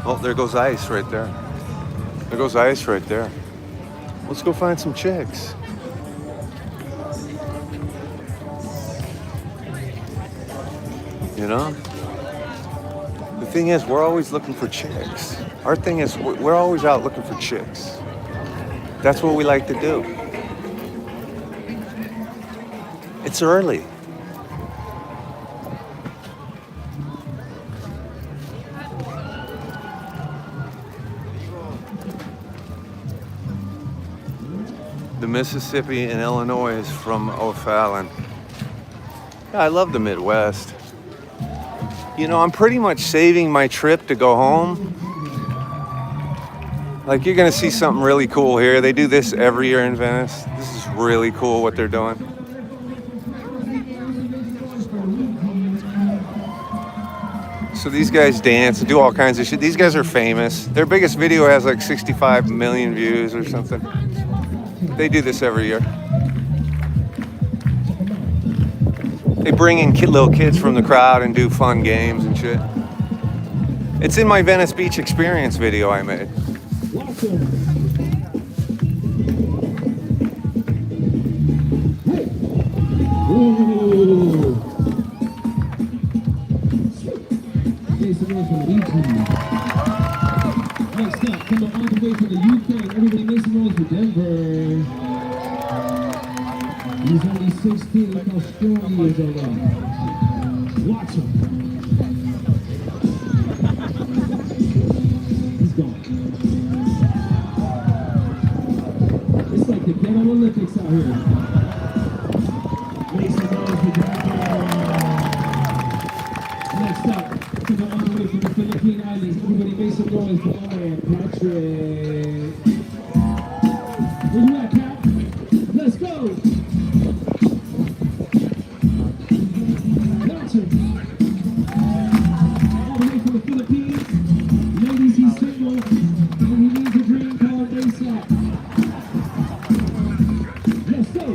Oh, there goes ice right there. There goes ice right there. Let's go find some chicks. You know? The thing is, we're always looking for chicks. Our thing is, we're always out looking for chicks. That's what we like to do. It's early. The Mississippi and Illinois is from O'Fallon. Yeah, I love the Midwest. You know, I'm pretty much saving my trip to go home. Like, you're gonna see something really cool here. They do this every year in Venice. This is really cool what they're doing. So these guys dance and do all kinds of shit. These guys are famous. Their biggest video has like 65 million views or something. They do this every year. They bring in little kids from the crowd and do fun games and shit. It's in my Venice Beach experience video I made. Ooh. Okay, so we're from Egypt. Next up, coming all the way from the UK. Everybody make some noise for Denver. He's only 16. Look how strong he is already. Watch him. He's gone. It's like the Ghetto Olympics out here. Make some noise for Denver. Next up, coming all the way from the Philippine Islands. Everybody make some noise for my man, Patrick. Where you at, Pat? Let's go. Watch him. All the way from the Philippines. Ladies, he's single. And he needs a green card ASAP. Let's go.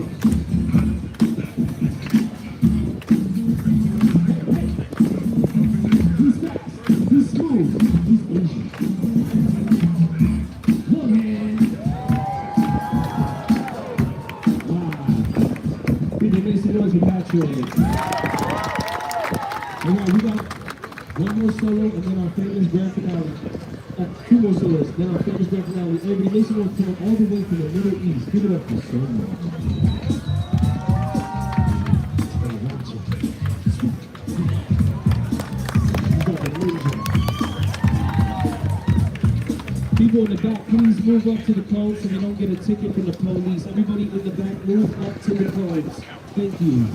He's fast. He's smooth. He's Asian. One hand. Wow. People make some noise for Patrick. Alright, we got one more solo and then our famous grand finale. Two more solos, then our famous grand finale. Everybody make some noise coming all the way from the Middle East. Give it up for so much. People in the back, please move up to the cones so we don't get a ticket from the police. Everybody in the back, move up to the cones. Thank you.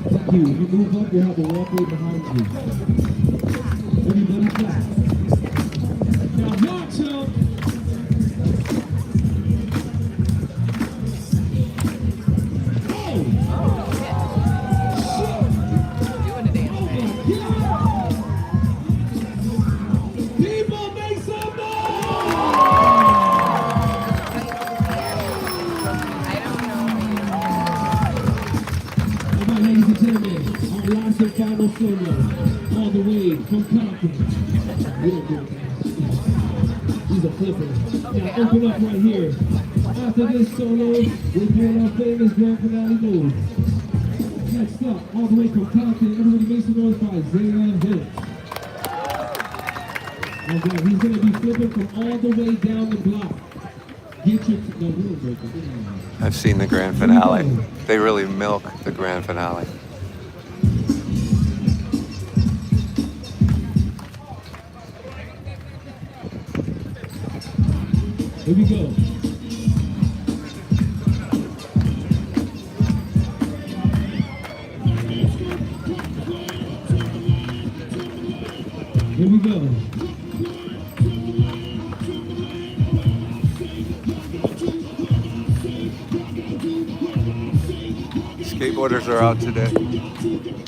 Thank you. If you move up, you'll have a walkway behind you. Everybody clap. Now watch out. People make some Alright, ladies and gentlemen, our last and final solo, all the way from Compton. He's a flipper. Now open up right here. After this solo, we're doing our famous grand finale move. Next up, all the way from Compton, everybody make some noise for Isaiah Hill. Okay, he's going to be flipping from all the way down the block. Get your rule breaker. I've seen the grand finale. They really milk the grand finale. Here we go. Here we go. Skateboarders are out today.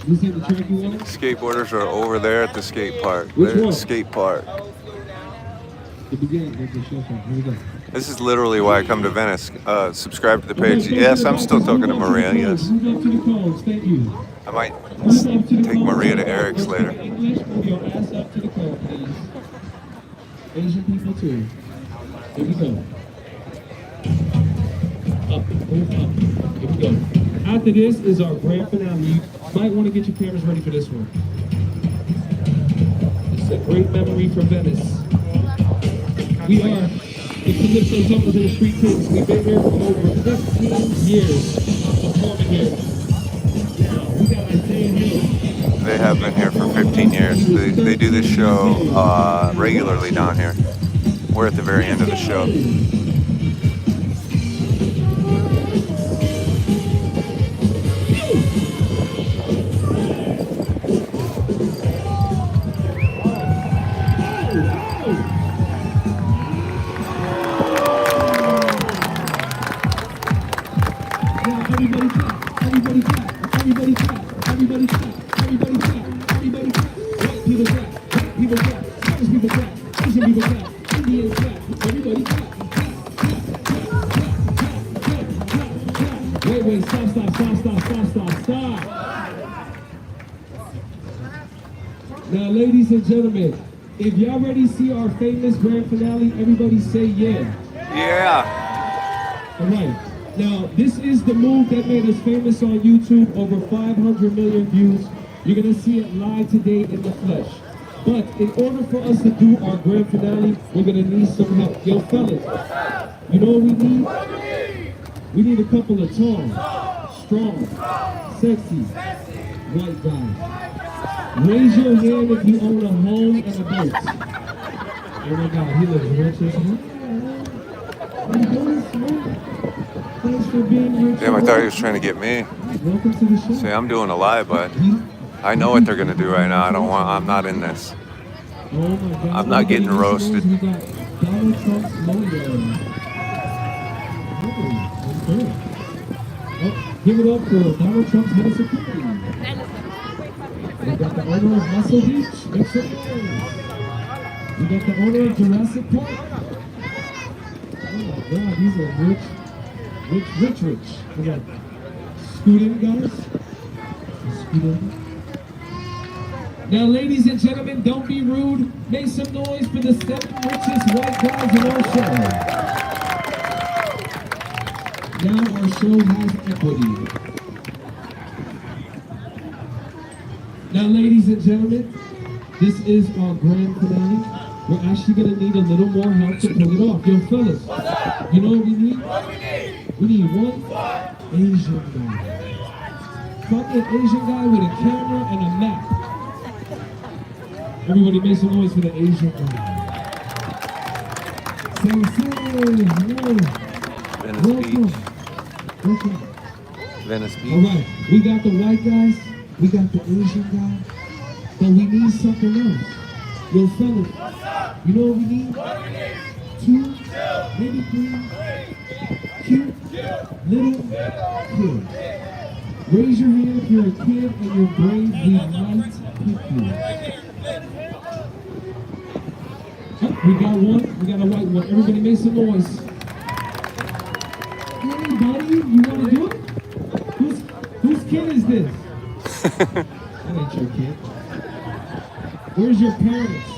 You see the track you want? Skateboarders are over there at the skate park. Which They're at one? the skate park. The beginning of the show. Here we go. This is literally why I come to Venice. Subscribe to the page. Yes, I'm still talking to Maria. Yes. Move up to the cones. Thank you. I might Move up to the take cones. Maria to Eric's later. English, move your ass up to the cone, please. Asian people too. Here we go. Up, move up. Here we go. After this is our grand finale. You might want to get your cameras ready for this one. It's a great memory for Venice. We are the Calypso Jumpers and the Street Kings. We've been here for over 15 years performing here. Now, we got Isaiah Hill. They have been here for 15 years. They do this show regularly down here. We're at the very end of the show. Everybody clap, everybody clap, everybody clap, everybody clap, everybody clap, everybody clap. White people clap, black people clap, Spanish people clap, Asian people clap, Indians clap, everybody clap, clap, clap, clap, clap, clap, clap. Wait, stop. Now, ladies and gentlemen, if y'all ready to see our famous grand finale, everybody say yeah. Yeah. All right. Now, this is the move that made us famous on YouTube, over 500 million views. You're gonna see it live today in the flesh. But in order for us to do our grand finale, we're gonna need some help. Yo, fellas, you know what we need? We need a couple of tall, strong, sexy, white guys. Raise your hand if you own a home and a boat. Oh my God, he looks rich as hell. How you doing, sir? Thanks for being here. Damn, I thought he was trying to get me. Welcome to the show. See, I'm doing a live, but I know what they're gonna do right now. I'm not in this. Oh my God. I'm not getting roasted. We got Donald Trump's logo. Oh, okay. Oh, give it up for Donald Trump's head of security. We got the owner of Muscle Beach. Make some noise. We got the owner of Jurassic Park. Oh my God, these are rich. We got student guys. Student. Now, ladies and gentlemen, don't be rude. Make some noise for the 7 richest white guys in our show. Now our show has equity. Now, ladies and gentlemen, this is our grand finale. We're actually gonna need a little more help to pull it off. Yo, fellas, you know what we need? We need one Asian guy. Fucking Asian guy with a camera and a map. Everybody make some noise for the Asian guy. Venice Beach. Welcome. Venice All Beach. right, we got the white guys, we got the Asian guy, but we need something else. Yo, fellas, you know what we need? 2, maybe 3 cute little kids. Raise your hand if you're a kid and you're brave, we might pick you. Oh, we got one, we got a white one. Everybody make some noise. Hey, buddy, you want to do it? Whose kid is this? That ain't your kid. Where's your parents?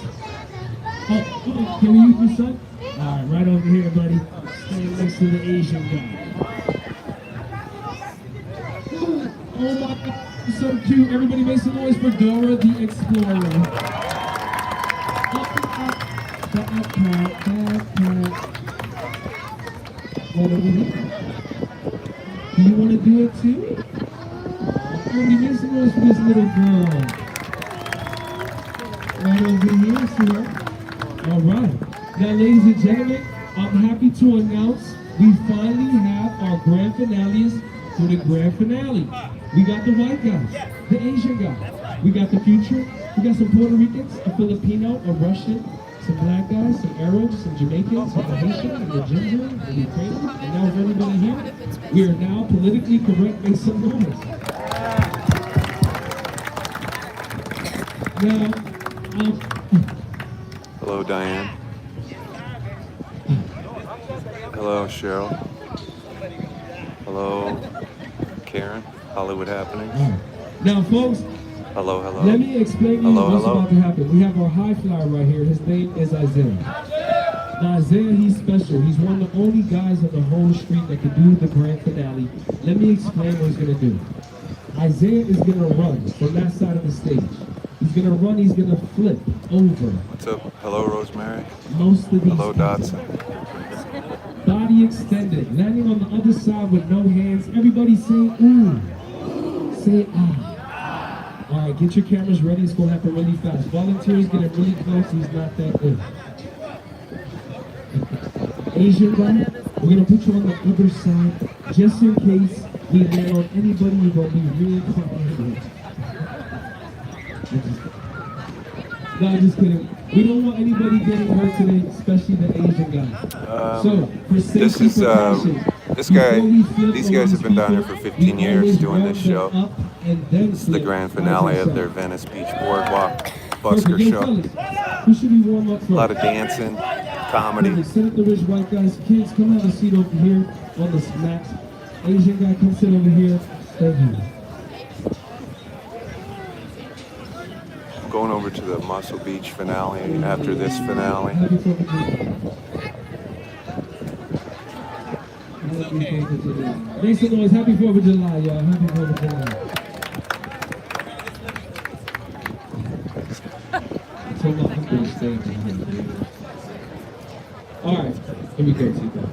Oh, can we use your son? All right, right over here, buddy. Stand next to the Asian guy. Oh my God, so cute. Everybody make some noise for Dora the Explorer. What over here? Do you want to do it too? Everybody make some noise for this little girl. Right over here, see her? All right. Now, ladies and gentlemen, I'm happy to announce we finally have our grand finales for the grand finale. We got the white guy, the Asian guy. We got the future. We got some Puerto Ricans, a Filipino, a Russian, some black guys, some Arabs, some Jamaicans, some Haitians, and the ginger, and the Ukrainians. And now with everybody here, we are now politically correct. Make some noise. Now, Hello, Diane. Hello, Cheryl. Hello, Karen. Hollywood Happenings. now, folks, Hello, hello. let me explain to you Hello, what's hello. about to happen. We have our high flyer right here. His name is Isaiah. Now, Isaiah, he's special. He's one of the only guys on the whole street that can do the grand finale. Let me explain what he's going to do. Isaiah is going to run from that side of the stage. He's going to run, he's going to flip over What's up? Hello, Rosemary. most of these Hello, people. Dotson. Body extended, landing on the other side with no hands. Everybody say ooh. Say ah. All right, get your cameras ready. It's going to happen really fast. Volunteers get it really close. He's not that good. Asian guy, we're going to put you on the other side just in case we land on anybody you're going to be really complicated. No, I'm just kidding. We don't want anybody getting hurt today, especially the Asian guy. So, for safety This is precautions, this guy. before we flip These on guys have been down here people, for 15 we years always doing this warm them show. up and then This is the flip. grand How's finale that of their sound? Venice Beach Boardwalk Perfect. busker Yo, show. fellas, who should we warm up for? A lot of dancing, comedy. Sit at the rich white guys. Kids, come have a seat over here on the mat. Asian guy, come sit over here. Thank you. going over to the Muscle Beach finale after this finale. Happy 4th of July. Make some noise. Happy 4th of July, y'all. Happy 4th of July. So long, I'm gonna stay in here. All right, here we go, Chico.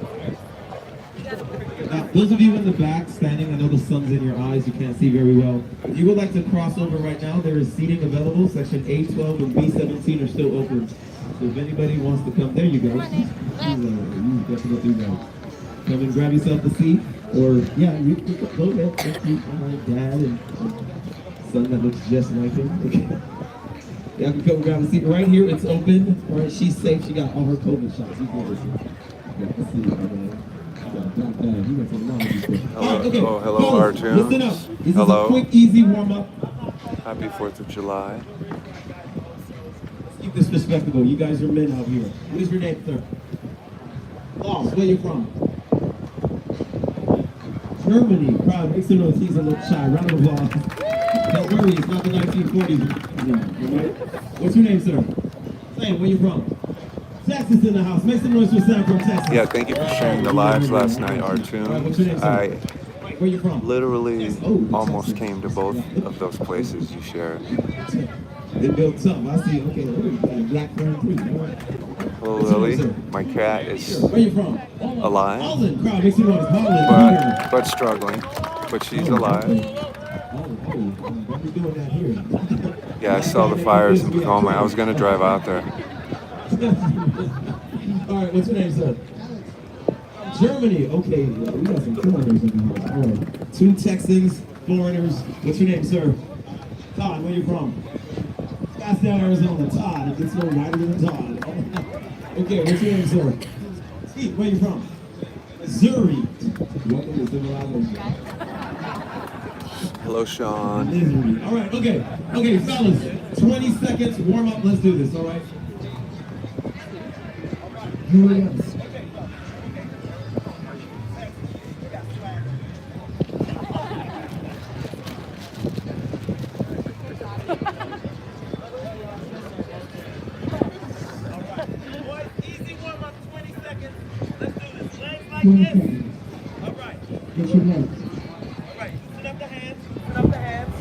Now, those of you in the back standing, I know the sun's in your eyes, you can't see very well. If you would like to cross over right now, there is seating available. Section A12 and B17 are still open. So if anybody wants to come, there you go. You definitely go. Come and grab yourself a seat, or yeah, you go ahead. Thank you, my dad and son that looks just like him. Okay. Y'all can come grab a seat right here. It's open. All right, she's safe. She got all her COVID shots. You can listen. Yeah, let's see. Hello, oh, hello, fellas, R-Tunes. listen up. This Hello. is a quick, easy warm-up. Happy 4th of July. Keep this respectable. You guys are men out here. What is your name, sir? Lost. Where you from? Germany. Proud. Make some noise. He's a little shy. Round of applause. Don't worry, it's not the 1940s. Yeah, right? What's your name, sir? Sam, where you from? Texas in the house. Make some noise for Sam from Texas. Yeah, thank you for sharing the lives last night, All right, what's your R-Tunes. name, sir? I Where you from? literally Oh, almost Texas. came to both of those places you shared. They built something. I see. Okay, Black Fern 3. All right. Hello, What's your Lily. name, sir? My cat is Where you from? alive, Holland. Crowd, make some noise. Holland. but struggling. But she's alive. What are you doing out here? Yeah, I saw the fires in Tacoma. I was gonna drive out there. All right, what's your name, sir? Germany. Okay, we got some foreigners in the house. All right. 2 Texans, foreigners. What's your name, sir? Todd, where you from? Scottsdale, Arizona. Todd. It gets no wider than Todd. Okay, what's your name, sir? Steve, where you from? Missouri. Welcome to civilization. Hello, Sean. Missouri. All right, okay. Okay, fellas, 20 seconds, warm up. Let's do this, all right? Hurry up. Easy warm up, 20 seconds. Let's do this. Legs like 20 this. seconds. All right. Get your legs. All right. Loosen up the hands. Loosen up the hands.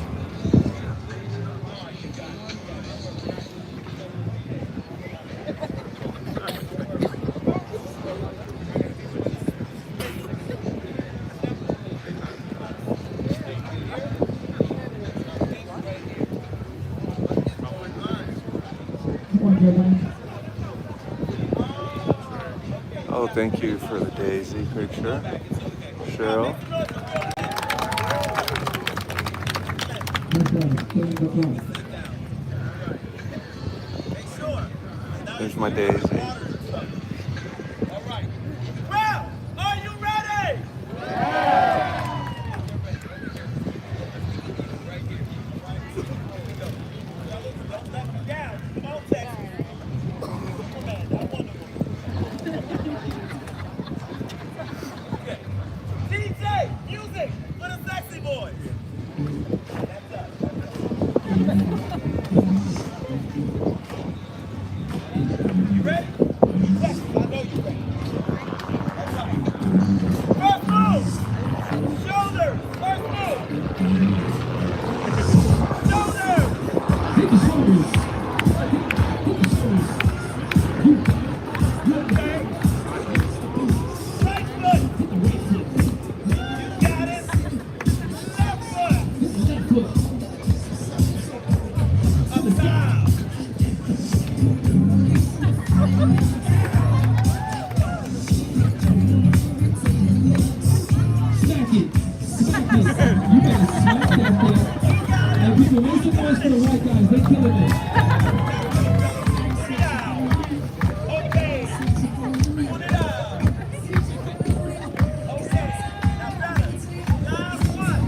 Come on, Kevin. Oh, thank you for the daisy picture, Cheryl. That's right. Kevin, that's right. There's my daisy. All right. Crowd, are you ready? Right here. Don't let me down. Come on, Texas. Superman, that Wonder Woman. Okay. DJ, music for the sexy boys. That's us. You ready? Texas, I know you ready. All right. First move. Shoulders. First move. Shoulders. Hit the shoulders. Hit the shoulders. Okay. Right foot. Hit the right foot. You got it. Left foot. Hit the left foot. Up top. Smack it. Smack it. You better smack that thing. And people, make some noise for the white guys. They killing it. Down. Okay. Put it out. Okay. Now balance. Last one.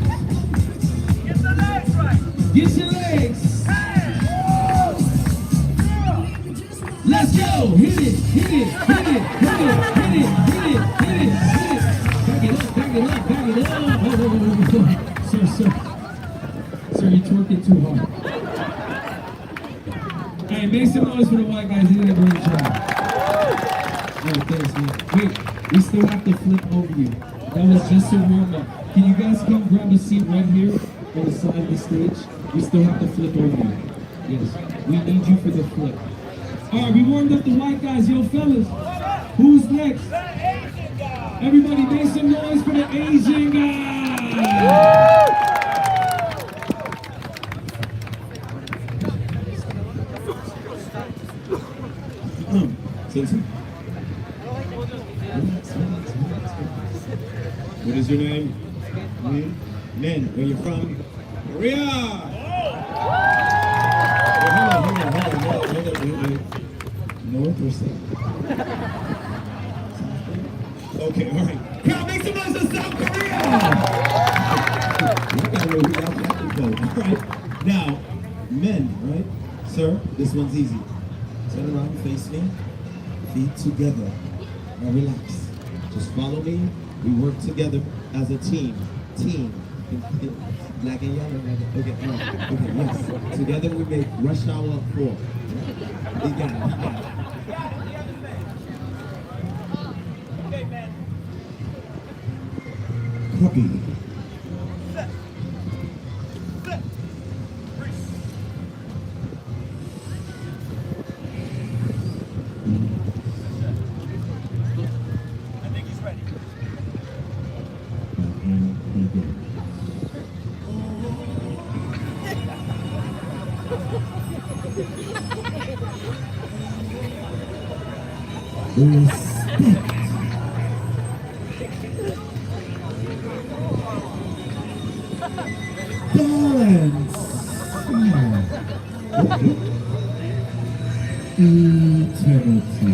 Get the legs right. Get your legs. Hands. Let's go. Hit it. Hit it. Hit it. Hit it. Hit it. Hit it. Hit it. Hit it. Back it up. Back it up. Back it up. Oh. Sir, sir. Sir, you're twerking too hard. make some noise for the white guys. They did a great job. Oh, thanks, man. Wait, we still have to flip over you. That was just a warm-up. Can you guys come grab a seat right here on the side of the stage? We still have to flip over you. Yes, we need you for the flip. All right, we warmed up the white guys. Yo, fellas, who's next? Everybody make some noise for the Asian guy. What is your name? Min. Where you from? Korea! Hold on. North or south? Okay, all right. Crowd, make some noise for South Korea! I gotta know who y'all got to go. All right. Now, men, right? Sir, this one's easy. Turn around, face me. Feet together. Now relax. Just follow me. We work together as a team. Black and yellow. Okay, yes. Together we make Rush Hour 4. He got it. Okay, man. Copy. I think he's ready. Balance. Eternity.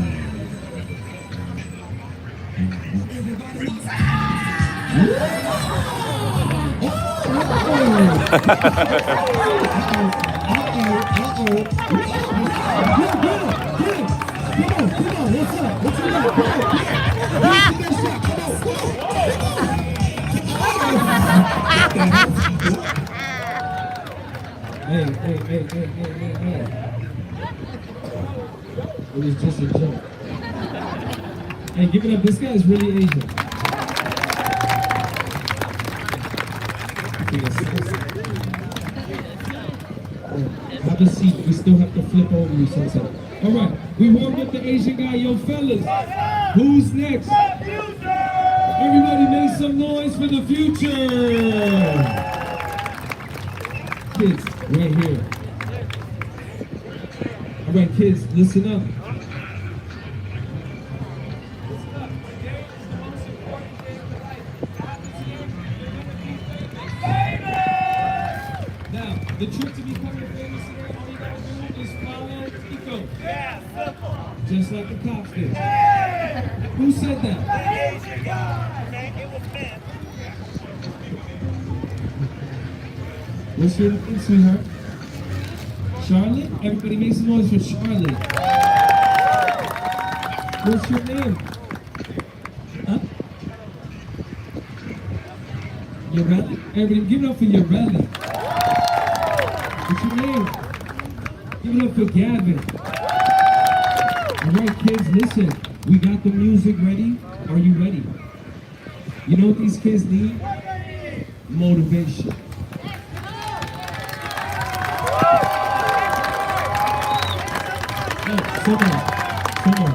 Hey. It was just a joke. Hey, give it up. This guy is really Asian. Have a seat. We still have to flip over you, Sunset. All right. We warmed up the Asian guy. Yo, fellas. Who's next? Everybody make some noise for the future. Kids, right here. All right, kids, listen up. Now, the trick to becoming famous today, all you gotta do is follow Tico. Yeah, simple. Just like the cops did. Hey! Who said that? The Asian guy. Okay, it was men. What's your name, sweetheart? Charlotte? Everybody make some noise for Charlotte. What's your name? Huh? Your rally? Everybody give it up for your rally. What's your name? Give it up for Gavin. Alright kids, listen. We got the music ready. Are you ready? You know what these kids need? Motivation. Come on.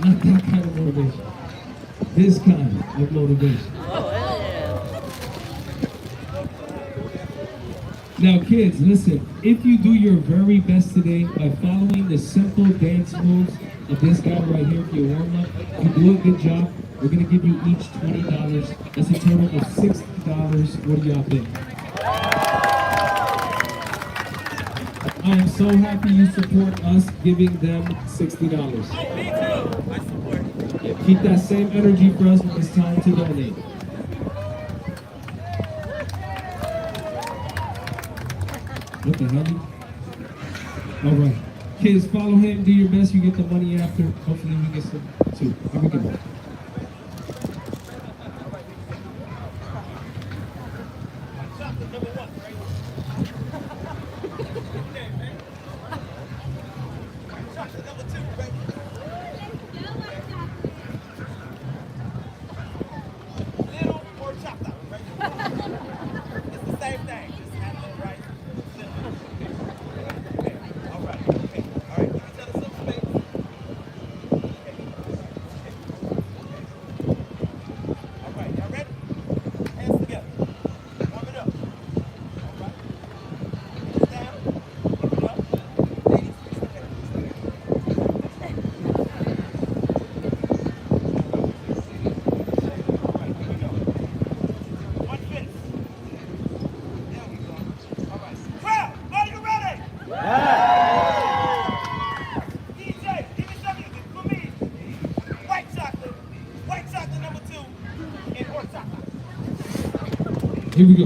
Not that kind of motivation. This kind of motivation. Now kids, listen. If you do your very best today by following the simple dance moves of this guy right here for your warm-up, you do a good job. We're going to give you each $20. That's a total of $60. What do y'all think? I am so happy you support us giving them $60. Me too. I support. Yeah, keep that same energy for us when it's time to donate. What the hell? All right. Kids, follow him. Do your best. You get the money after. Hopefully we get some too. Here we go. Here we go.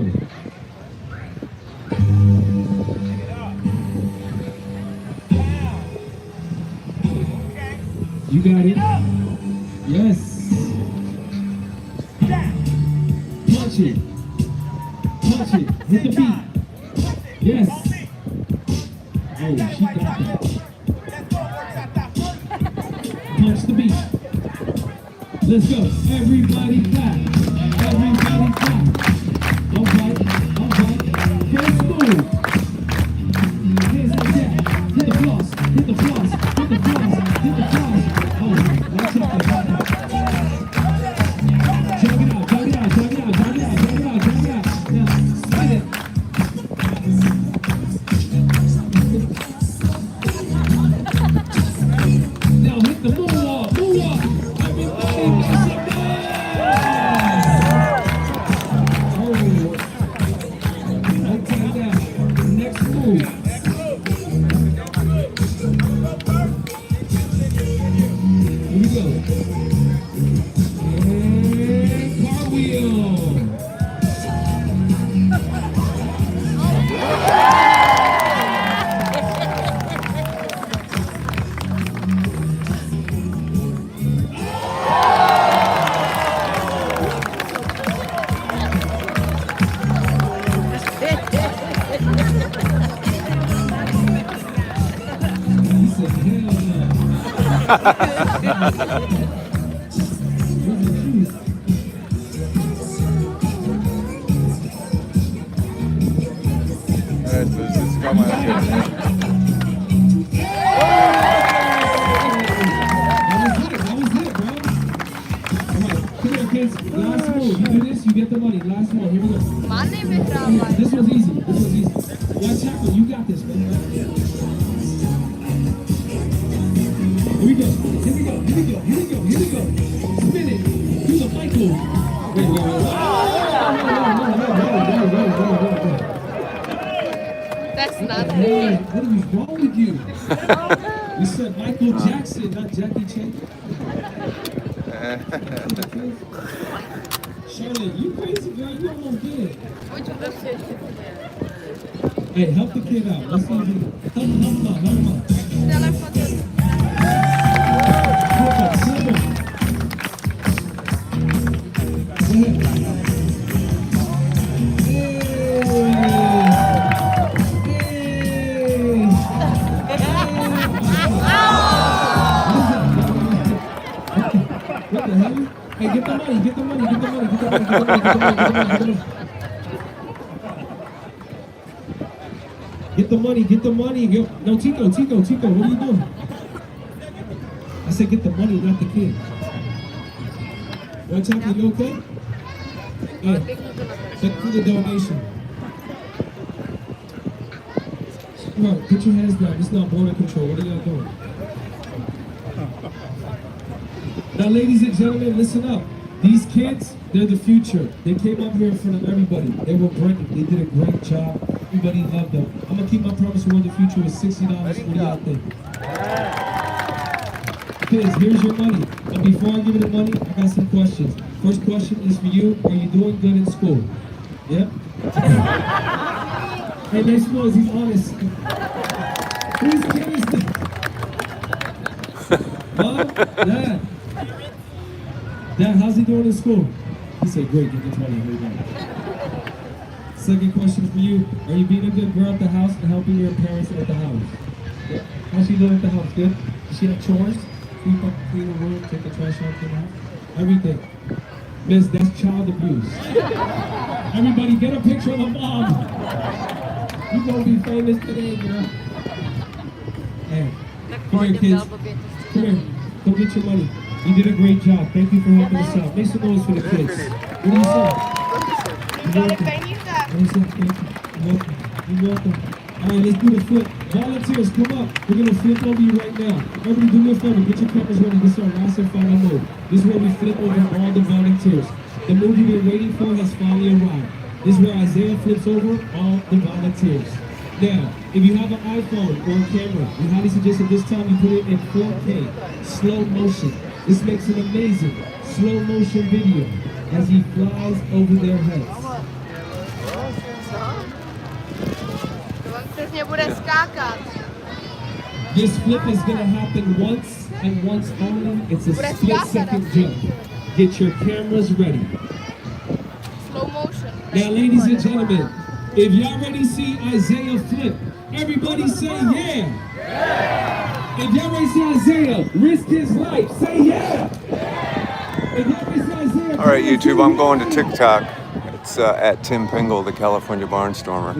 You got it. Yes. Punch it. Punch it. Hit the beat. Yes. Oh, she got that. Punch the beat. Let's go. Everybody clap. Everybody clap. All right. All right. First move. Hands like that. Hit the floss. Hit the floss. Hit the floss. Hit the floss. Oh, watch out. Jog it out. Jog it out. Jog it out. Jog it out. Jog it out. Jog it out. Now, spin it. Now hit the moonwalk. Moonwalk. Everybody make some noise. Okay, now, next move. Here we go. And cartwheel. He said, hell no. Last move. You do this, you get the money. Last one. Here we go. This one's easy. This one's easy. Watch out, you got this, man. Here we go. Here we go. Here we go. Here we go. Here we go. Spin it. Do the Michael. Wait. That's not What it. is wrong with you? We said Michael Jackson, not Jackie Chan. Charlotte, you crazy girl, you almost did it. Hey, help the kid out. Let's see if he help him out. Simple. Go What the hell? Hey, get the money, get the money, get the money, get the money, get the money, get the money, get the money, get the money. Get the money, get the money. Yo, no, Tico, what are you doing? I said get the money, not the kid. Watch out, you okay? Hey, check through the donation. Come on, put your hands down. It's not border control. What are y'all doing? Now, ladies and gentlemen, listen up. These kids, they're the future. They came up here in front of everybody. They were brilliant. They did a great job. Everybody loved them. I'm gonna keep my promise for the future with $60. What do y'all think? Kids, here's your money. But before I give you the money, I got some questions. First question is for you. Are you doing good in school? Yeah? Hey, make some noise. He's honest. Whose kid is this? Mom? Dad? Dad, how's he doing in school? He said, great, get this money. Here you go. Second question for you. Are you being a good girl at the house and helping your parents at the house? Yeah. How's she doing at the house? Good? Does she have chores? Sweep up, clean the room, take the trash out the house? Everything. Miss, that's child abuse. Everybody get a picture of the mom. You gonna be famous today, girl. Hey, come here, kids. Come here. Go get your money. You did a great job. Thank you for helping us out. Make some noise for the kids. What do you say? You're welcome. What do you say? Thank you. You're welcome. You're welcome. All right, let's do the flip. Volunteers, come up. We're going to flip over you right now. Everybody do me a favor. Get your cameras ready. This is our last and final move. This is where we flip over all the volunteers. The move you've been waiting for has finally arrived. This is where Isaiah flips over all the volunteers. Now, if you have an iPhone or a camera, we highly suggest at this time you put it in 4K, slow motion. This makes an amazing slow motion video as he flies over their heads. Vlastně bude skákat. This flip is gonna happen once and once only. It's a Bude split skákat second asi. jump. Get your cameras ready. Slow motion. Now, ladies and gentlemen, if y'all ready to see Isaiah flip, everybody say yeah. If y'all ready to see Isaiah risk his life, say yeah. If y'all ready to see Isaiah, All right, YouTube, I'm going to TikTok. It's at Tim Pingle, the California Barnstormer.